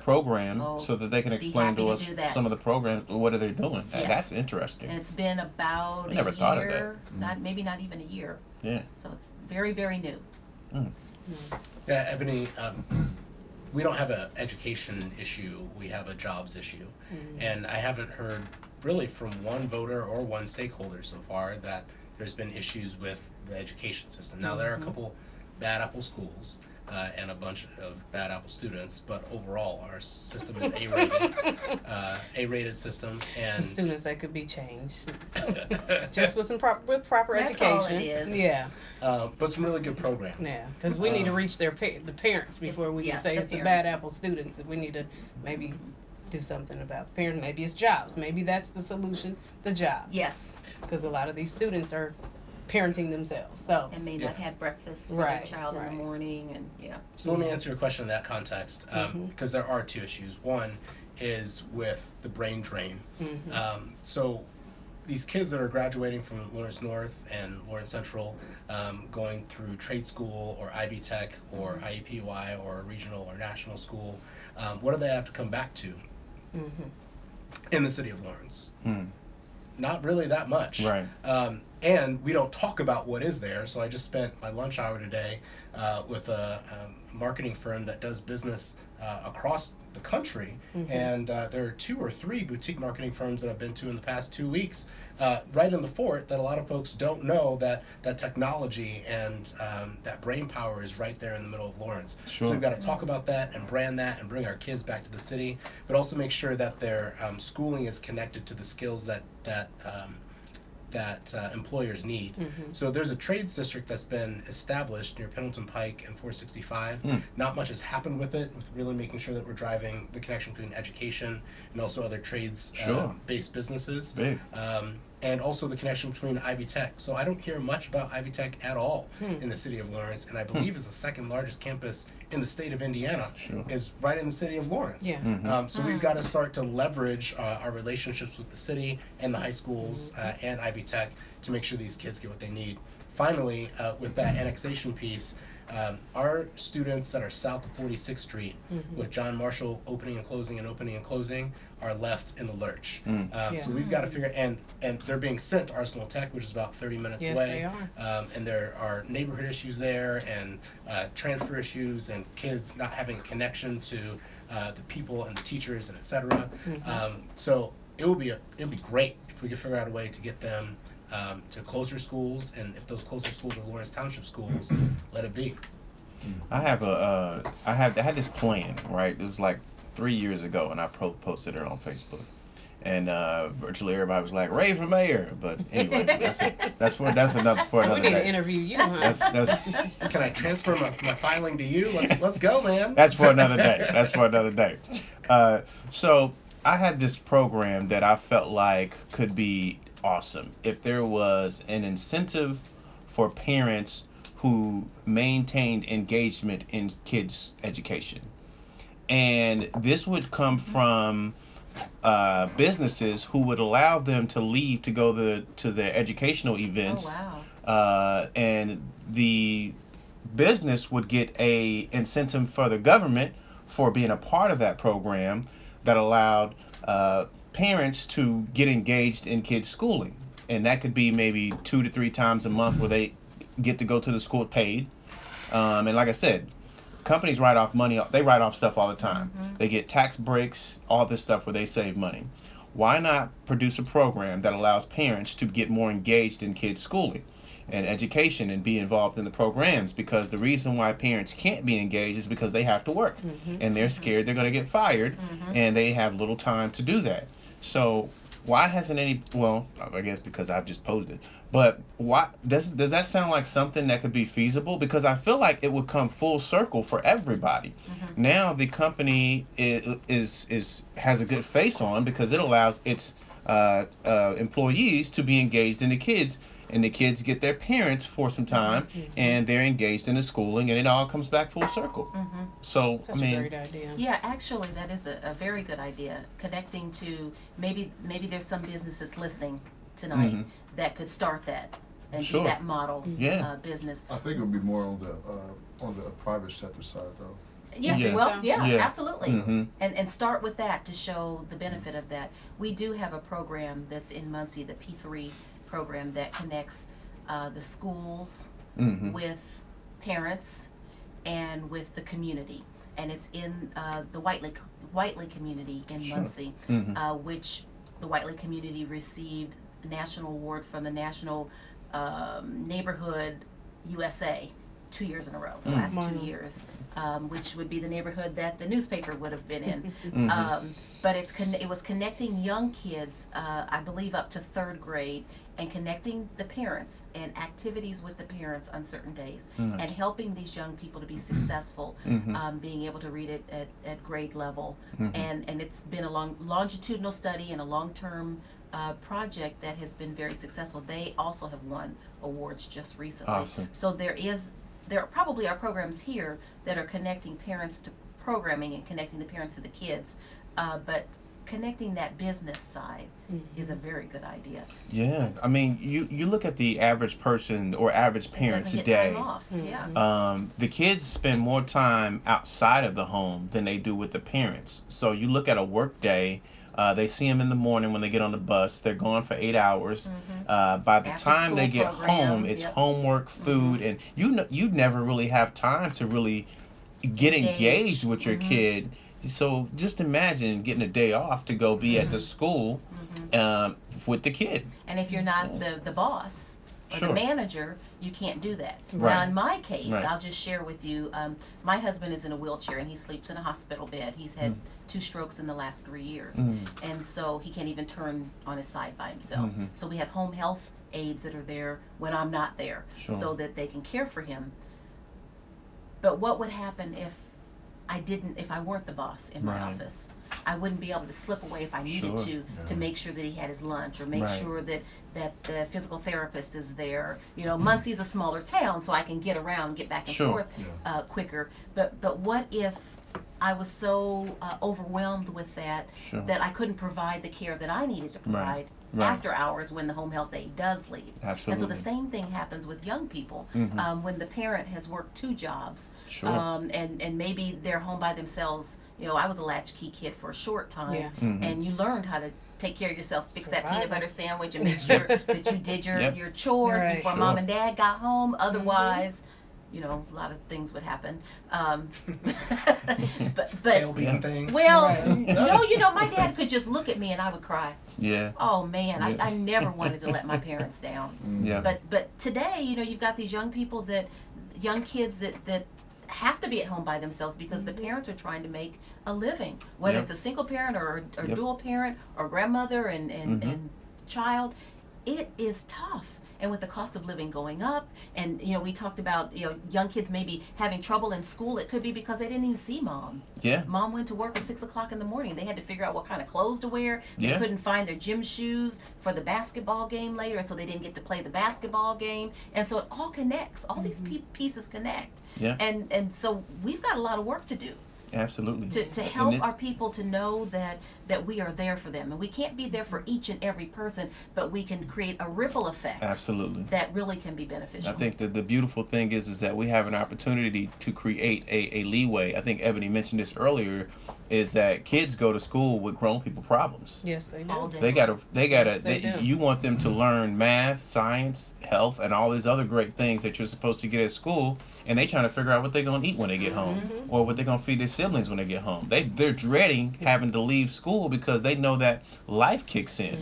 program Oh, so that they can be explain happy to to us do that. some of the programs. What are they doing? Yes. That's interesting. And it's been about I never a thought of year, maybe not even a year. Yeah. So it's very, very new. Yeah, Ebony, we don't have an education issue, we have a jobs issue. And I haven't heard really from one voter or one stakeholder so far that there's been issues with the education system. Now, there are a couple bad apple schools and a bunch of bad apple students, but overall our system is A-rated, A-rated system. And Some students that could be changed, just with proper That's all education. it is. Yeah, but some really good programs. yeah, because we need to reach the parents before we can Yes, say the it's the parents. bad apple students. We need to maybe do something about parents. Maybe it's jobs. Maybe that's the solution. The jobs. Yes. Because a lot of these students are parenting themselves. So And may not have breakfast for Right, their child in right. the morning, and So let me answer your question in that context, because there are two issues. One is with the brain drain. So these kids that are graduating from Lawrence North and Lawrence Central, going through trade school or Ivy Tech or IEPY or regional or national school, what do they have to come back to in the city of Lawrence? Not really that much. Right. And we don't talk about what is there. So I just spent my lunch hour today with a marketing firm that does business across the country. And there are 2 or 3 boutique marketing firms that I've been to in the past 2 weeks, right in the fort, that a lot of folks don't know that technology and that brain power is right there in the middle of Lawrence. Sure. So we've got to talk about that and brand that and bring our kids back to the city, but also make sure that their schooling is connected to the skills that employers need. So there's a trades district that's been established near Pendleton Pike and 465. Not much has happened with it, with really making sure that we're driving the connection between education and also other trades based businesses. Big. And also the connection between Ivy Tech. So I don't hear much about Ivy Tech at all in the city of Lawrence, and I believe is the second largest campus in the state of Indiana, is right in the city of Lawrence. So we've got to start to leverage our relationships with the city and the high schools and Ivy Tech to make sure these kids get what they need. Finally, with that annexation piece, our students that are south of 46th Street, with John Marshall opening and closing, are left in the lurch. So we've got to figure, and they're being sent to Arsenal Tech, which is about 30 minutes away. They are. And there are neighborhood issues there, and transfer issues, and kids not having a connection to the people and the teachers, and et cetera. So it'd be great if we could figure out a way to get them to closer schools, and if those closer schools are Lawrence Township schools, let it be. I had this plan, right? It was like 3 years ago, and I posted it on Facebook, and virtually everybody was like, "Ray for mayor." But anyway, that's another We need to day. interview you, huh? That's Can I transfer my filing to you? Let's go, man. That's for another day. So I had this program that I felt like could be awesome if there was an incentive for parents who maintained engagement in kids' education. And this would come from businesses who would allow them to leave to go to their educational events. Oh, wow. And the business would get a incentive for the government for being a part of that program that allowed parents to get engaged in kids' schooling. And that could be maybe 2 to 3 times a month where they get to go to the school paid. And like I said, companies write off money. They write off stuff all the time. They get tax breaks, all this stuff where they save money. Why not produce a program that allows parents to get more engaged in kids' schooling and education and be involved in the programs? Because the reason why parents can't be engaged is because they have to work and they're scared they're going to get fired and they have little time to do that. So why hasn't any, well, I guess because I've just posed it, but why does that sound like something that could be feasible? Because I feel like it would come full circle for everybody. Now the company has a good face on because it allows its employees to be engaged in the kids, and the kids get their parents for some time, and they're engaged in the schooling, and it all comes back full circle. So Such I mean, a great idea. Yeah, actually, that is a very good idea. Connecting to maybe there's some businesses listening tonight that could start that and Sure. do that model Yeah. business. I think it would be more on the private sector side though. Yeah, Yeah. well, So? yeah, Yeah. absolutely. And start with that to show the benefit of that. We do have a program that's in Munci, the P3 program, that connects the schools with parents and with the community. And it's in the Whitt-Bailey community in Munci, which the Whitt-Bailey community received the national award from the National Neighborhood USA 2 years in a row, the last 2 years, which would be the neighborhood that the newspaper would have been in. But it was connecting young kids, I believe up to 3rd grade, and connecting the parents and activities with the parents on certain days, and helping these young people to be successful, being able to read it at grade level. And it's been a longitudinal study and a long-term project that has been very successful. They also have won awards just recently. Awesome. So there probably are programs here that are connecting parents to programming and connecting the parents to the kids, but connecting that business side is a very good idea. Yeah, I mean, you look at the average person or average parent Doesn't today. get time off. Yeah. The kids spend more time outside of the home than they do with the parents. So you look at a work day. They see them in the morning when they get on the bus. They're gone for 8 hours. By the After time they school get program, home, it's yep. homework, food, and you'd never really have time to really get engaged with your kid. So just imagine getting a day off to go be at the school with the kid. And if you're not the boss or the manager, you can't do that. Right. Now, in my case, Right. I'll just share with you, my husband is in a wheelchair and he sleeps in a hospital bed. He's had 2 strokes in the last 3 years. And so he can't even turn on his side by himself. So we have home health aides that are there when I'm not there so that they can care for him. But what would happen if I weren't the boss in my office? I wouldn't be able to slip away if I needed to make sure that he had his lunch or make sure that the physical therapist is there. You know, Munci's a smaller town, so I can get around, get back and forth quicker. But what if I was so overwhelmed with that that I couldn't provide the care that I needed to provide after hours when the home health aide does leave? Absolutely. And so the same thing happens with young people. When the parent has worked 2 jobs and maybe they're home by themselves. You know, I was a latchkey kid for a short time, and you learned how to take care of yourself, fix that peanut butter sandwich, and make sure that you did your chores before mom and dad got home. Otherwise, you know, a lot of things would happen. But Tail beating things. well, no, you know, my dad could just look at me and I would cry. Yeah. Oh man, I never wanted to let my parents down. Yeah. But today, you know, you've got these young kids that have to be at home by themselves because the parents are trying to make a living, whether it's a single parent or dual parent or grandmother and child. It is tough. And with the cost of living going up, and you know, we talked about, you know, young kids maybe having trouble in school. It could be because they didn't even see mom. Yeah. Mom went to work at 6 o'clock in the morning. They had to figure out what kind of clothes to wear. They couldn't find their gym shoes for the basketball game later, and so they didn't get to play the basketball game. And so it all connects. All these pieces connect. Yeah. And so we've got a lot of work to do. Absolutely. To help our people to know that we are there for them. And we can't be there for each and every person, but we can create a ripple effect. Absolutely. That really can be beneficial. I think that the beautiful thing is that we have an opportunity to create a leeway. I think Ebony mentioned this earlier, is that kids go to school with grown people problems. Yes, they do. All day. They gotta. Yes, they do. You want them to learn math, science, health, and all these other great things that you're supposed to get at school, and they trying to figure out what they're gonna eat when they get home, or what they're gonna feed their siblings when they get home. They're dreading having to leave school because they know that life kicks in.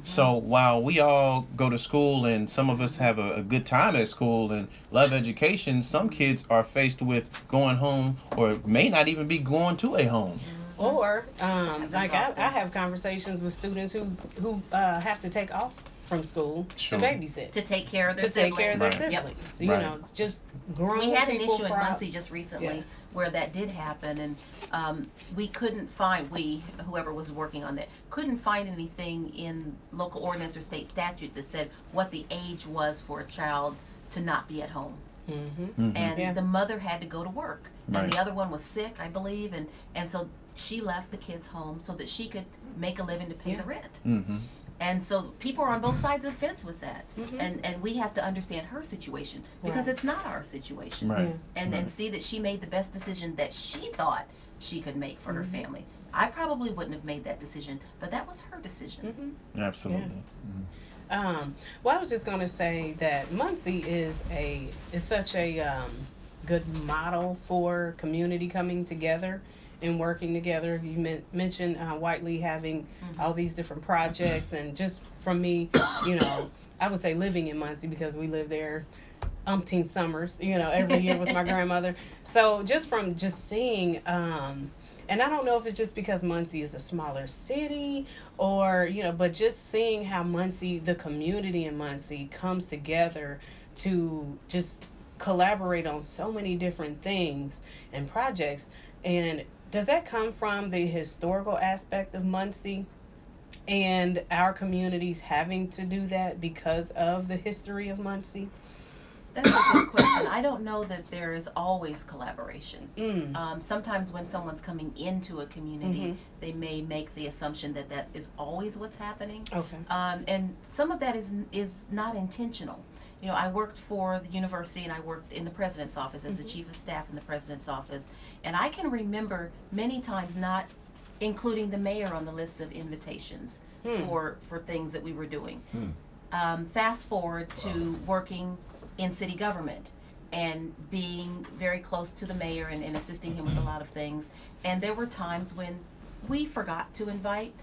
So while we all go to school and some of us have a good time at school and love education, some kids are faced with going home or may not even be going to a home. Or like I have conversations with students who have to take off from school to babysit, to take care of their to take care of their siblings. siblings. You know, just grown We had an people issue in proud- Munci just recently where that did happen, and we couldn't find, whoever was working on that, couldn't find anything in local ordinance or state statute that said what the age was for a child to not be at home. And the mother had to go to work, and the other one was sick, I believe, and so she left the kids home so that she could make a living to pay the rent. And so people are on both sides of the fence with that. And we have to understand her situation because it's not our situation. Right. And see that she made the best decision that she thought she could make for her family. I probably wouldn't have made that decision, but that was her decision. Absolutely. Well, I was just gonna say that Munci is such a good model for community coming together and working together. You mentioned Whitt-Bailey having all these different projects, and just from me, you know, I would say living in Munci because we live there umpteen summers, you know, every year with my grandmother. So just from seeing, and I don't know if it's just because Munci is a smaller city or, you know, but just seeing how Munci, the community in Munci comes together to just collaborate on so many different things and projects. And does that come from the historical aspect of Munci and our communities having to do that because of the history of Munci? That's a good question. I don't know that there is always collaboration. Sometimes when someone's coming into a community, they may make the assumption that that is always what's happening. Okay. And some of that is not intentional. You know, I worked for the university and I worked in the president's office as the chief of staff in the president's office. And I can remember many times not including the mayor on the list of invitations for things that we were doing. Fast forward to working in city government and being very close to the mayor and assisting him with a lot of things. And there were times when we forgot to invite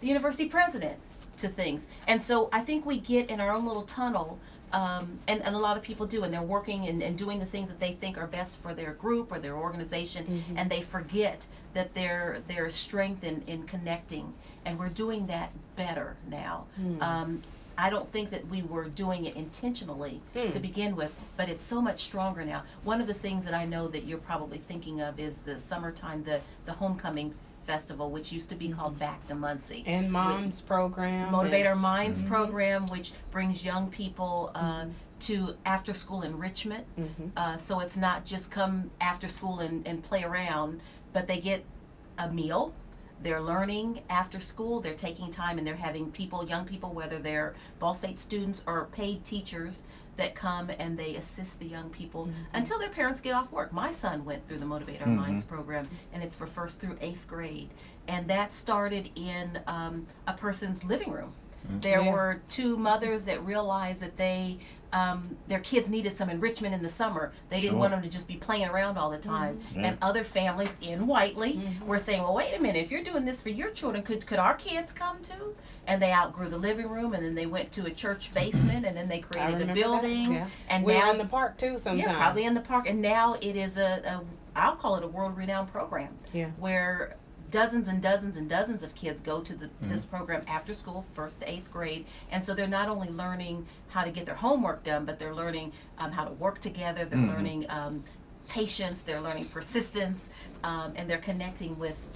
the university president to things. And so I think we get in our own little tunnel, and a lot of people do, and they're working and doing the things that they think are best for their group or their organization, and they forget that there is strength in connecting, and we're doing that better now. I don't think that we were doing it intentionally to begin with, but it's so much stronger now. One of the things that I know that you're probably thinking of is the summertime, the homecoming festival, which used to be called Back to Munci. And Moms program. Motivate Our Minds program, which brings young people to after school enrichment. So it's not just come after school and play around, but they get a meal. They're learning after school, they're taking time, and they're having people, young people, whether they're Ball State students or paid teachers, that come and they assist the young people until their parents get off work. My son went through the Motivate Our Minds program, and it's for 1st through 8th grade. And that started in a person's living room. There were 2 mothers that realized that they their kids needed some enrichment in the summer. They didn't want them to just be playing around all the time. And other families in Whitt-Bailey were saying, well, wait a minute, if you're doing this for your children, could our kids come too? And they outgrew the living room, and then they went to a church basement, and then they created a building. And we're now in the park too sometimes. Yeah, probably in the park. And now it is I'll call it a world-renowned program. Where dozens and dozens and dozens of kids go to this program after school, 1st to 8th grade. And so they're not only learning how to get their homework done, but they're learning how to work together. They're learning patience, they're learning persistence, and they're connecting with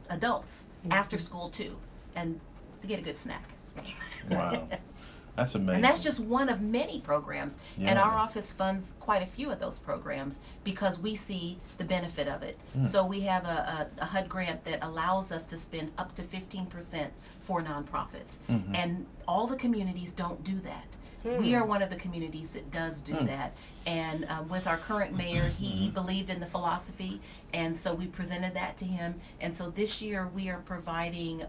adults after school too, and to get a good snack. Wow. That's amazing. And that's just one of many programs. And our office funds quite a few of those programs because we see the benefit of it. So we have a HUD grant that allows us to spend up to 15% for nonprofits. And all the communities don't do that. We are one of the communities that does do that. And with our current mayor, he believed in the philosophy, and so we presented that to him. And so this year we are providing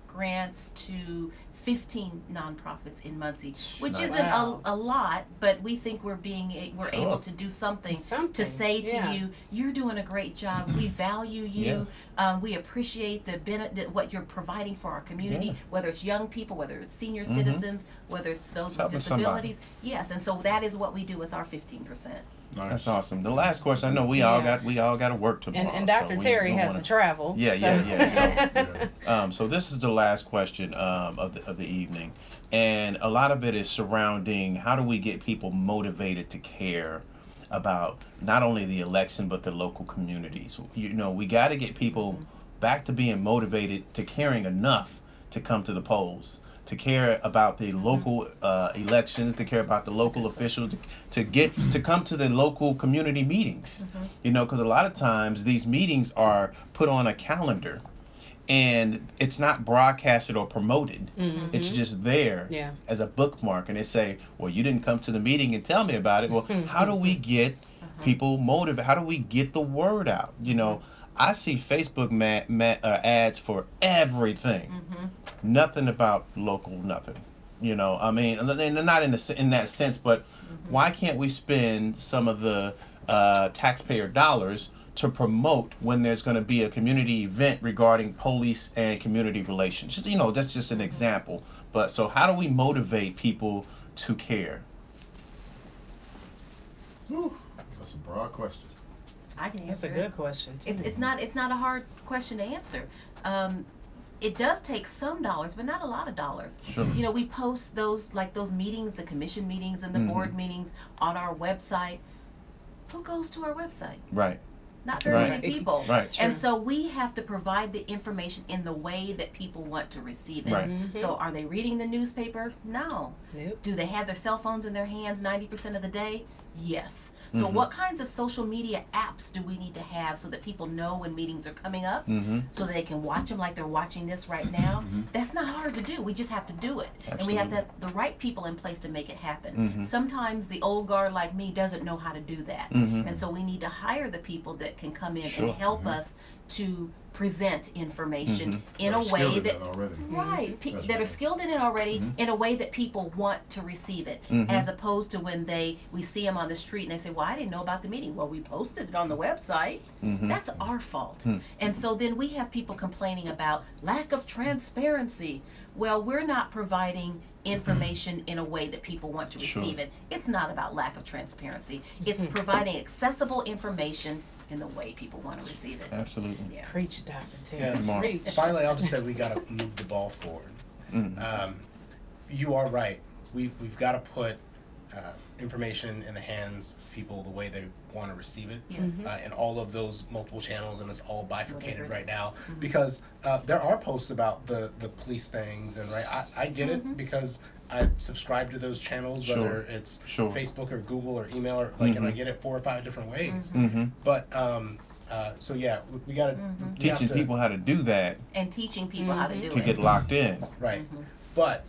grants to 15 nonprofits in Munci, which isn't a lot, but we think we're able to do something to say to you, you're doing a great job. We value you. We appreciate the benefit, what you're providing for our community, whether it's young people, whether it's senior citizens, whether it's those with disabilities. Yes, and so that is what we do with our 15%. Nice. That's awesome. The last question, I know we all got to work tomorrow. And Dr. Terry has to travel. So this is the last question of the evening, and a lot of it is surrounding how do we get people motivated to care about not only the election but the local communities. You know, we got to get people back to being motivated, to caring enough to come to the polls, to care about the local elections, to care about the local officials, to come to the local community meetings. You know, because a lot of times these meetings are put on a calendar and it's not broadcasted or promoted. It's just there as a bookmark, and they say, well, you didn't come to the meeting and tell me about it. Well, how do we get people motivated? How do we get the word out? You know, I see Facebook ads for everything. Nothing about local, nothing. You know, I mean, not in that sense, but why can't we spend some of the taxpayer dollars to promote when there's going to be a community event regarding police and community relations? You know, that's just an example. But so how do we motivate people to care? That's a broad question. I can answer. That's a good question too. It's not a hard question to answer. It does take some dollars, but not a lot of dollars. Sure. You know, we post those meetings, the commission meetings and the board meetings on our website. Who goes to our website? Right. Not very many people. Right. And so we have to provide the information in the way that people want to receive it. Right. So are they reading the newspaper? No. Nope. Do they have their cell phones in their hands 90% of the day? Yes. So what kinds of social media apps do we need to have so that people know when meetings are coming up, so that they can watch them like they're watching this right now? That's not hard to do. We just have to do it. Absolutely. And we have to have the right people in place to make it happen. Sometimes the old guard like me doesn't know how to do that. And so we need to hire the people that can come in and help us to present information in a way that that are skilled in it already, in a way that people want to receive it, as opposed to when we see them on the street and they say, well, I didn't know about the meeting. Well, we posted it on the website. That's our fault. And so then we have people complaining about lack of transparency. Well, we're not providing information in a way that people want to receive it. It's not about lack of transparency. It's providing accessible information in the way people want to receive it. Absolutely. Yeah. Preach, Dr. Terry. Yeah. Preach. Finally, I'll just say we got to move the ball forward. You are right. We've got to put information in the hands of people the way they want to receive it. Yes. In all of those multiple channels, and it's all bifurcated right now because there are posts about the police things, and I get it because I subscribe to those channels, whether it's Facebook or Google or email or and I get it 4 or 5 different ways. But so yeah, we got to teaching people how to do that and teaching people how to do to it. get locked in. Right, but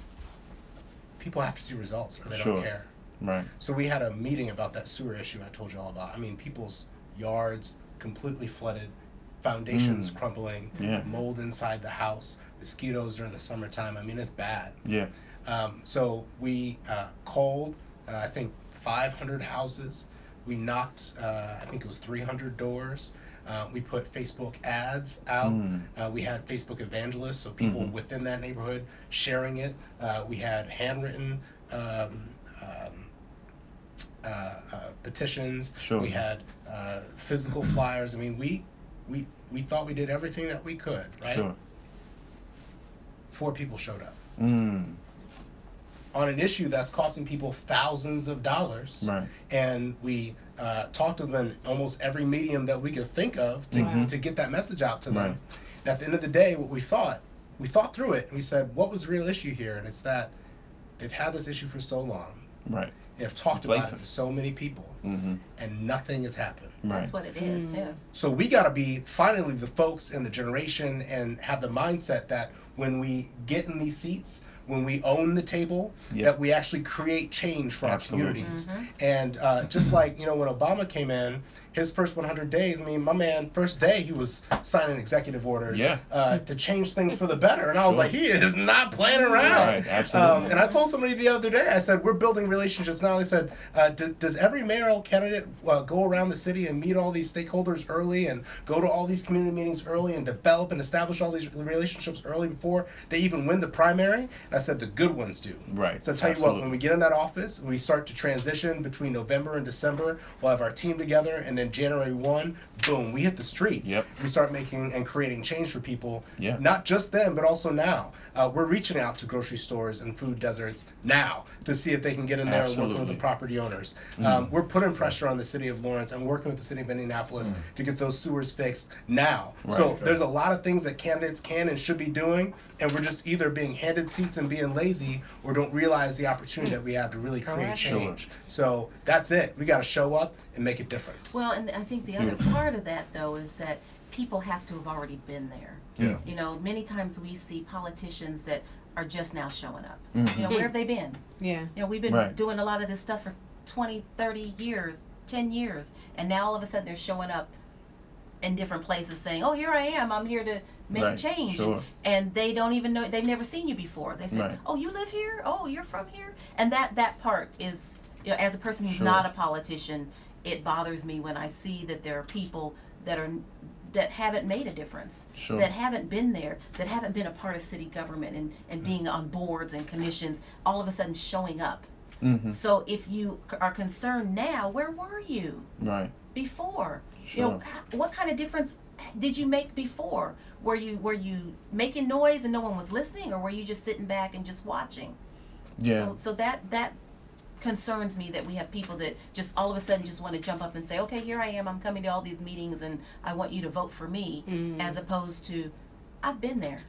people have to see results or they don't care. Right. So we had a meeting about that sewer issue I told you all about. I mean, people's yards completely flooded, foundations crumbling, mold inside the house, mosquitoes during the summertime. I mean, it's bad. Yeah. So we called, I think, 500 houses. We knocked, I think it was 300 doors. We put Facebook ads out. We had Facebook evangelists, so people within that neighborhood sharing it. We had handwritten petitions. We had physical flyers. I mean, we thought we did everything that we could, right? 4 people showed up. On an issue that's costing people thousands of dollars. Right. And we talked to them in almost every medium that we could think of to get that message out to them. And at the end of the day, what we thought through it, and we said, what was the real issue here? And it's that they've had this issue for so long. Right. They have talked about it to so many people, and nothing has happened. That's what it is, yeah. So we got to be finally the folks in the generation and have the mindset that when we get in these seats, when we own the table, that we actually create change for our communities. And just like, when Obama came in, his first 100 days, I mean, my man, first day, he was signing executive orders to change things for the better. And I was like, he is not playing around. Right, absolutely. And I told somebody the other day, I said, we're building relationships now. They said, does every mayoral candidate go around the city and meet all these stakeholders early and go to all these community meetings early and develop and establish all these relationships early before they even win the primary? And I said, the good ones do. Right. So I tell you what, when we get in that office, we start to transition between November and December, we'll have our team together, and then January 1, boom, we hit the streets. We start making and creating change for people, not just then, but also now. We're reaching out to grocery stores and food deserts now to see if they can get in there and work with the property owners. We're putting pressure on the city of Lawrence and working with the city of Indianapolis to get those sewers fixed now. So there's a lot of things that candidates can and should be doing, and we're just either being handed seats and being lazy or don't realize the opportunity that we have to really create change. So that's it. We got to show up and make a difference. Well, and I think the other part of that, though, is that people have to have already been there. Many times we see politicians that are just now showing up. Where have they been? We've been doing a lot of this stuff for 20, 30 years, 10 years, and now all of a sudden they're showing up in different places saying, oh, here I am, I'm here to make change. And they don't even know, they've never seen you before. They say, oh, you live here? Oh, you're from here? And that part is, as a person who's not a politician, it bothers me when I see that there are people that haven't made a difference, that haven't been there, that haven't been a part of city government and being on boards and commissions, all of a sudden showing up. So if you are concerned now, where were you before? What kind of difference did you make before? Were you making noise and no one was listening, or were you just sitting back and just watching? So that concerns me, that we have people that just all of a sudden just want to jump up and say, okay, here I am, I'm coming to all these meetings and I want you to vote for me, as opposed to, I've been there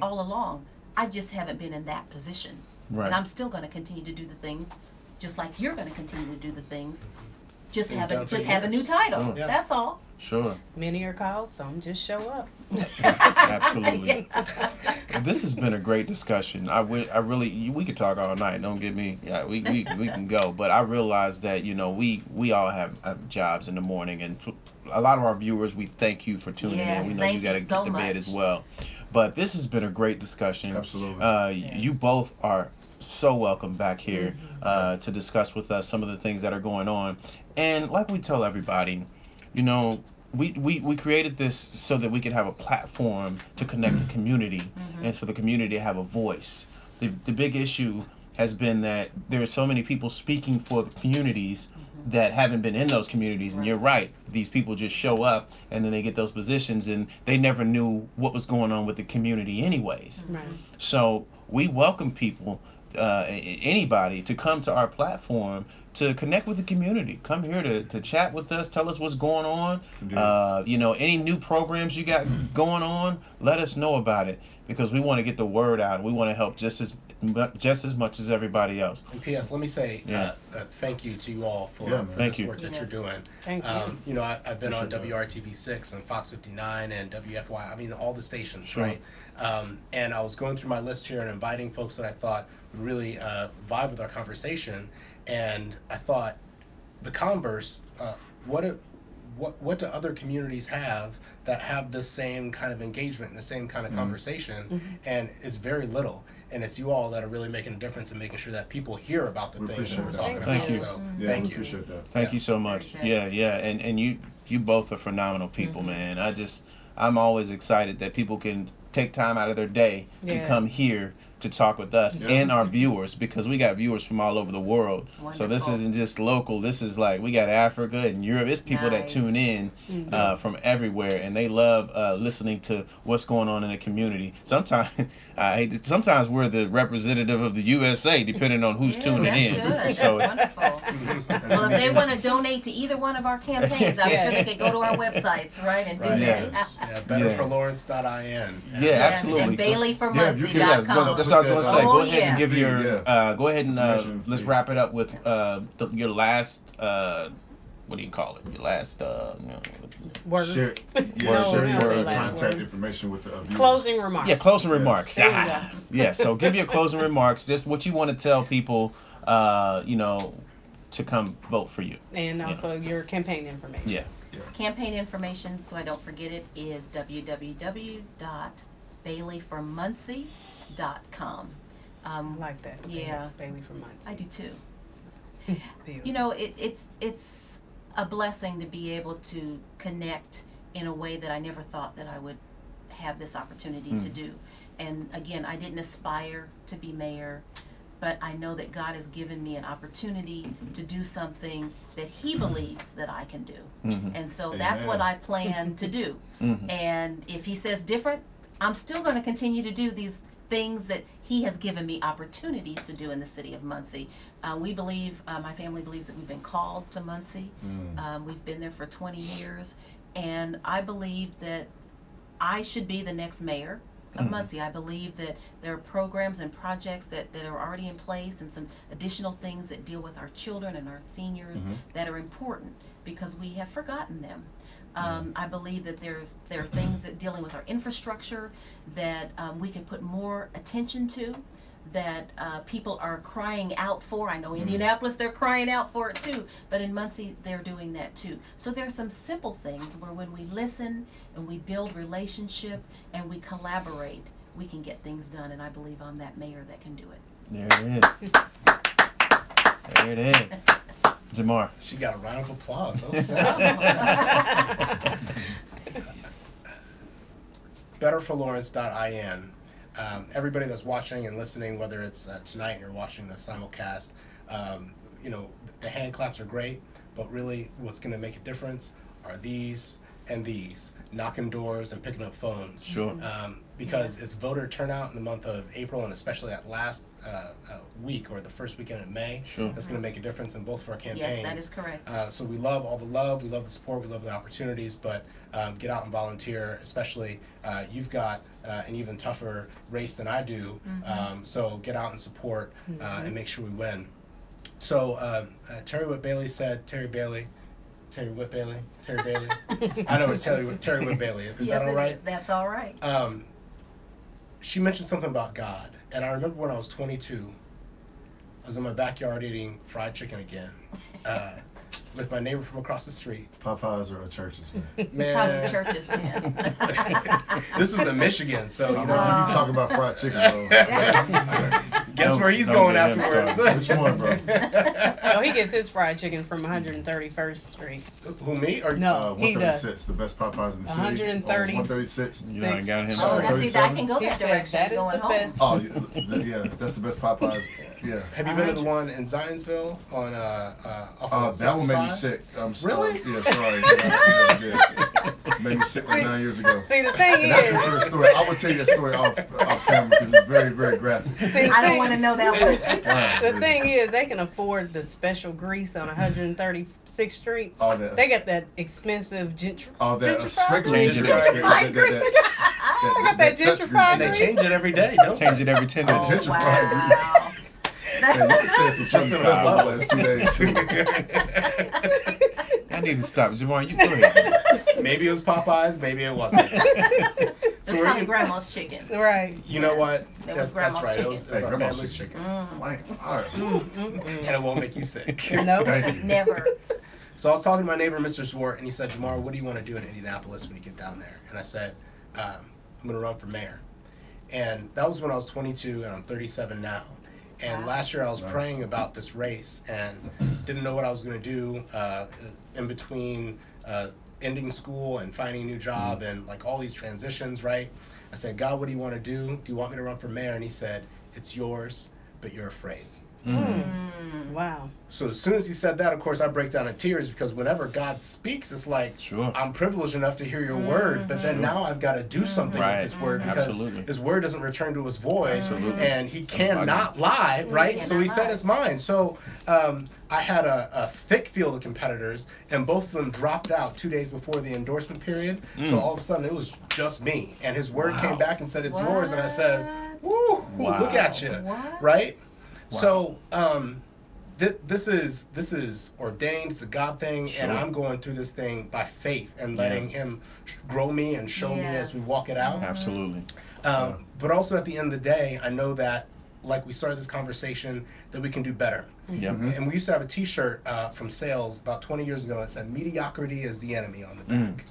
all along. I just haven't been in that position. And I'm still going to continue to do the things just like you're going to continue to do the things. Just We've have done a for new years. title. Yeah. That's all. Sure. Many are called, some just show up. Absolutely. This has been a great discussion. I really, we could talk all night. Don't get me. Yeah, we can go. But I realize that we all have jobs in the morning, and a lot of our viewers, we thank you for tuning Yes, in. We know thank you got to you so get to bed much. as well. But this has been a great discussion. Absolutely. You both are so welcome back here to discuss with us some of the things that are going on. And like we tell everybody, we created this so that we could have a platform to connect the community and for the community to have a voice. The big issue has been that there are so many people speaking for the communities that haven't been in those communities. And you're right, these people just show up and then they get those positions and they never knew what was going on with the community anyways. Right. So we welcome people, anybody, to come to our platform to connect with the community. Come here to chat with us, tell us what's going on. Any new programs you got going on, let us know about it, because we want to get the word out. We want to help just as much as everybody else. And P.S. Let me say thank you to you all for Thank this you. work that you're doing. Thank you. I've been on WRTV6 and Fox 59 and WFY. I mean, all the stations, Sure. right? And I was going through my list here and inviting folks that I thought would really vibe with our conversation. And I thought, the converse, what do other communities have that have this same kind of engagement and the same kind of conversation? And it's very little. And it's you all that are really making a difference and making sure that people hear about the things that we're talking about. Thank you. So Yeah, thank we you. appreciate that. Thank you so much. Yeah. And you both are phenomenal people, man. I'm always excited that people can take time out of their day to come here to talk with us and our viewers, because we got viewers from all over the world. So this Wonderful. isn't just local. This is like, we got Africa and Europe. It's people that tune in from everywhere, and they love listening to what's going on in the community. Sometimes we're the representative of the USA, depending on who's tuning that's in. Good. So That's wonderful. Well, if they want to donate to either one of our campaigns, I'm sure they could go to our websites, right, and do Right. that. Yeah, betterforlawrence.in. yeah, absolutely. And So- BaileyForMuncie.com. that's what I was gonna say. Oh, Go ahead and yeah. give your. Go ahead and Information let's feed. wrap it up with your last. What do you call it? Your last. Words. Share No, your no, last contact words. information with the viewers. Closing remarks. Yeah, closing remarks. There you go. Yeah, so give your closing remarks. Just what you want to tell people. To come vote for you. And also your campaign information. Yeah. Campaign information, so I don't forget it, is www.BaileyForMuncie.com. I like that. Yeah. Bailey for months. I do too. Beautiful. It's a blessing to be able to connect in a way that I never thought that I would have this opportunity to do. And again, I didn't aspire to be mayor, but I know that God has given me an opportunity to do something that He believes that I can do. And so that's what I plan to do. And if He says different, I'm still going to continue to do these things that He has given me opportunities to do in the city of Muncie. We believe, my family believes that we've been called to Muncie. We've been there for 20 years. And I believe that I should be the next mayor of Muncie. I believe that there are programs and projects that are already in place, and some additional things that deal with our children and our seniors that are important, because we have forgotten them. I believe that there are things that dealing with our infrastructure that we can put more attention to, that people are crying out for. I know Indianapolis, they're crying out for it too, but in Muncie, they're doing that too. So there are some simple things where when we listen and we build relationship and we collaborate, we can get things done, and I believe I'm that mayor that can do it. There it is. There it is. Jamar. She got a round of applause. So betterforlawrence.in. Everybody that's watching and listening, whether it's tonight or watching the simulcast, the hand claps are great, but really what's going to make a difference are these and these, knocking doors and picking up phones. Sure. Because it's voter turnout in the month of April, and especially that last week or the first weekend in May. Sure. That's going to make a difference in both of our campaigns. Yes, that is correct. So we love all the love, we love the support, we love the opportunities, but get out and volunteer, especially you've got an even tougher race than I do, so get out and support and make sure we win. So Terry Whitt-Bailey said, Terry Bailey, Terry Whitt-Bailey. Terry Bailey. I know it's Terry Whitt-Bailey. Is Yes, that all right? That's all right. She mentioned something about God, and I remember when I was 22, I was in my backyard eating fried chicken again, with my neighbor from across the street. Popeyes or churches, man. Probably Man, churches, man. this was in Michigan, so you You know. talking about fried chicken, bro. Guess where he's Don't going get him afterwards. Which one, bro? No, he gets his fried chicken from 131st Street. Who, me? Or No, he does. 136, the best Popeyes in the city. 130. 136. You ain't got him. Oh, now see, I can go He that said direction that is going the home. best. Oh, yeah, that's the best Popeyes. Yeah. Have you been to the one in Zionsville on off of That one made me 65? sick. Really? Yeah, sorry. Yeah. Made me sick like 9 years ago. See, the thing And that's is, another story. I will tell you that story off camera because it's very, very graphic. see, I don't want to know that one. the thing is, they can afford the special grease on 136th Street. All that. They got that expensive All that gentrified sprinkle grease. Change it. I got that gentrified And they grease. change it every day, don't they? Change it every 10 minutes. Gentrified Wow. Yeah, you can say some funny Just stuff about over the last 2 days. I need to stop. Jamar, you go ahead. Maybe it was Popeyes, maybe it wasn't. It's So probably we're, grandma's chicken. Right. you know what? It That's was grandma's right. It chicken. was our Grandma's family's chicken. chicken. Flying fire. And it won't make you sick. No. Thank you. Never. So I was talking to my neighbor, Mr. Swart, and he said, Jamar, what do you want to do in Indianapolis when you get down there? And I said, I'm going to run for mayor. And that was when I was 22, and I'm 37 now. And Wow. last year I was praying about this race and didn't know what I was going to do in between ending school and finding a new job and like all these transitions, right? I said, God, what do you want to do? Do you want me to run for mayor? And he said, it's yours, but you're afraid. Wow. So as soon as he said that, of course, I break down in tears because whenever God speaks, it's like, Sure. I'm privileged enough to hear your word, but then now I've got to do something Right. with his word because Absolutely. his word doesn't return to his void, Absolutely. and he cannot lie, right? So he cannot said lie. it's mine. So I had a thick field of competitors, and both of them dropped out 2 days before the endorsement period. So all of a sudden, it was just me, and his word came back and said it's yours, and I said, "Woo, Wow. look at you!" What? Right? So. This is ordained. It's a God thing, and I'm going through this thing by faith and letting Him grow me and show me as we Yes. walk it out. Absolutely. But also at the end of the day, I know that, like we started this conversation, that we can do better. Yep. And we used to have a T-shirt from sales about 20 years ago that said "Mediocrity is the enemy" on the back.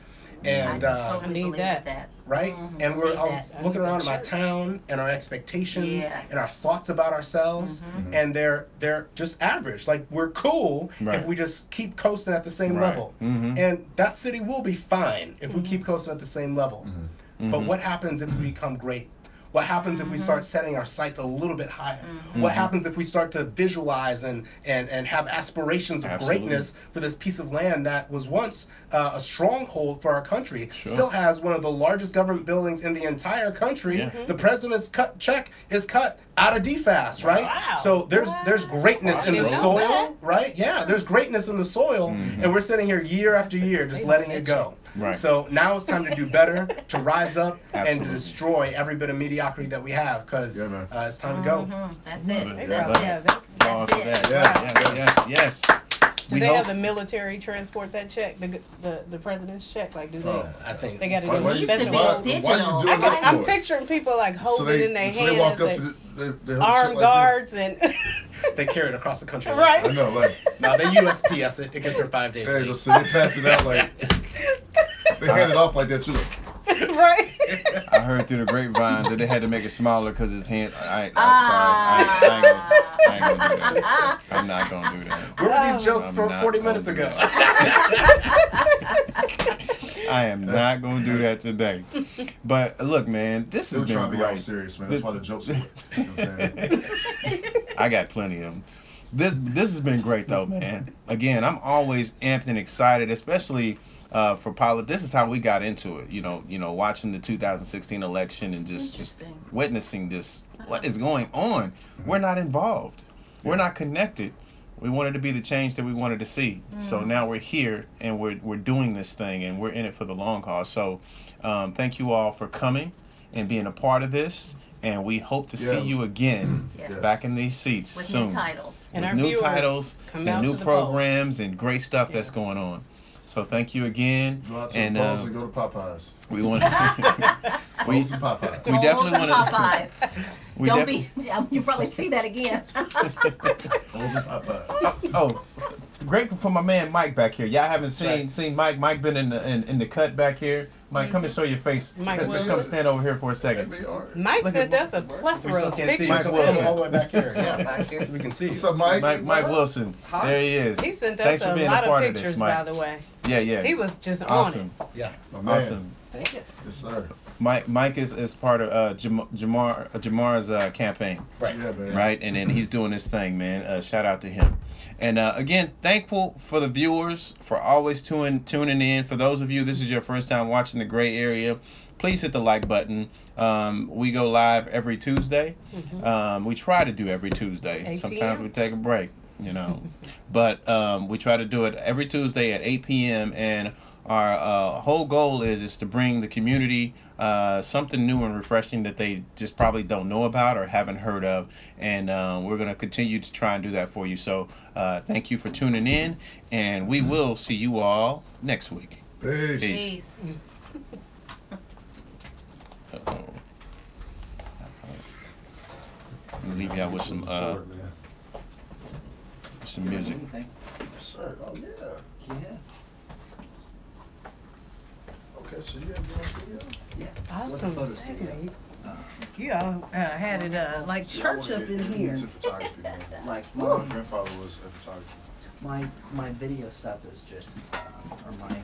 And I totally I need believe that. that. right? And I was that. looking around at my town and our expectations Yes. and our thoughts about ourselves, and they're just average. Like we're cool Right. if we just keep coasting at the same Right. level, and that city will be fine if we keep coasting at the same level. But what happens if we become great? What happens if we start setting our sights a little bit higher? What happens if we start to visualize and have aspirations of Absolutely. greatness for this piece of land that was once a stronghold for our country? Still has one of the largest government buildings in the entire country. Yeah. The president's check is cut out of DFAS, right? Wow. So there's greatness in the Wow. I didn't know soil, that. right? Yeah, there's greatness in the soil, and we're sitting here year after year just letting it go. Right. So now it's time to do better, to rise up, and to Absolutely. destroy every bit of mediocrity that we have, because Yeah, man. it's time to go. That's it. Love it. That's Love it. Yeah. They, Pause for it. that. Yeah. Yes. do We they hope. have the military transport that check, the president's check? Like, do they? Oh, I think They got to Why do you- a used to special. be why digital. you doing this I'm for? picturing people like holding it in their so they walk hands, up like, to the hold armed check like guards and they carry it across the country. right. This. I know, like, Now they USPS it. It gets there 5 days there you go. late. So they pass it out like, they hand it off like that too. right. I heard through the grapevine that they had to make it smaller because his hand. I'm sorry. I ain't gonna do that. I'm not gonna do that. Where were these jokes I'm from not 40 gonna minutes do ago? I am not gonna do that today. But look, man, this They has were trying been to be all great. serious, man. That's why the jokes are. You know what I'm saying? I got plenty of them. This has been great though, man. Again, I'm always amped and excited, especially for politics. This is how we got into it. You know, watching the 2016 election and just Interesting. witnessing this. What is going on? We're not involved. We're not connected. We wanted to be the change that we wanted to see. So now we're here and we're doing this thing and we're in it for the long haul. So thank you all for coming and being a part of this. And we hope to see Yeah. you again Yes. back in these seats With soon. new titles. And With our new viewers, titles come and out new to the programs and great stuff that's Yes. going on. So thank you again. Go out to And the Bowls and go to Popeyes. we want Bowls and Popeyes. we definitely Bowls and want to. Popeyes. Don't be. You probably see that again. Bowls and Popeyes. Oh, grateful for my man Mike back here. Y'all haven't seen Mike. Mike been in the cut back here. Mike, come and show your face. Mike Let's come stand over here for a second. That'd be all right. Mike Look sent at- us a We plethora still of can't see pictures. you. Mike Come Wilson. all the way back here. Yeah, back here so we can see you. What's up, Mike? Mike Wilson. There he is. He sent Thanks us for a being lot a of part pictures, of this, Mike. by the way. Yeah. He was just awesome. on Yeah. My man. Awesome. Thank you. Yes, sir. Mike is part of Jamar's campaign. Right. Yeah, man. Right, and then he's doing his thing, man. Shout out to him. And again, thankful for the viewers for always tuning in. For those of you, this is your first time watching The Gray Area, please hit the like button. We go live every Tuesday. We try to do every Tuesday. 8 Sometimes p.m. we take a break, but we try to do it every Tuesday at 8 p.m. And our whole goal is to bring the community something new and refreshing that they just probably don't know about or haven't heard of. And we're going to continue to try and do that for you. So thank you for tuning in, and we will see you all next week. Peace. Peace. Uh-oh. Let me leave y'all with some Lord, man. music. Anything? Yes, sir. Oh, yeah. Yeah. Okay, so you have your own studio? Yeah. Awesome What's the photos? segment. You all had it like church up in here. Into photography, man. Like My my, grandfather was a photographer. my video stuff is just, or my,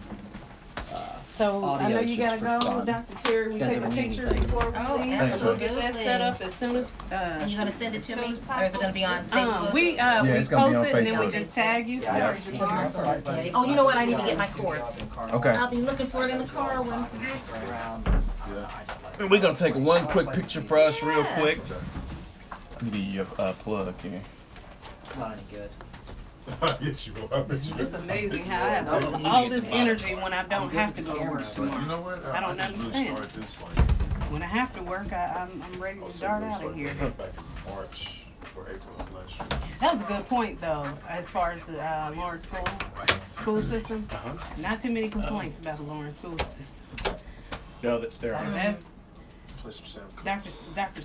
So I Audio know is you just gotta for go, fun. Dr. Terry. We You guys take a ever need picture anything? before we Oh, leave. absolutely. We'll get that set up as soon as. Are you gonna send it to me, As soon as or is it gonna be on Facebook? We it's gonna be post on it and then we Facebook. just tag you. Oh, you know what? I need to get my cord. Okay. I'll be looking for it in the car when. We're going to take one quick picture for us real quick. Let me give you a plug here. not any good. Yes, you will. I bet you It's amazing how I have all this energy when I don't have to go to work You tomorrow. know what? I don't just understand. Really started this like When I have to work, I'm ready to dart out of here. back in March or April of last year. That was a good point, though, as far as the Lawrence school system. Not too many complaints about the Lawrence school system. No, there Like are. that's Play some Sam Cooke. Dr.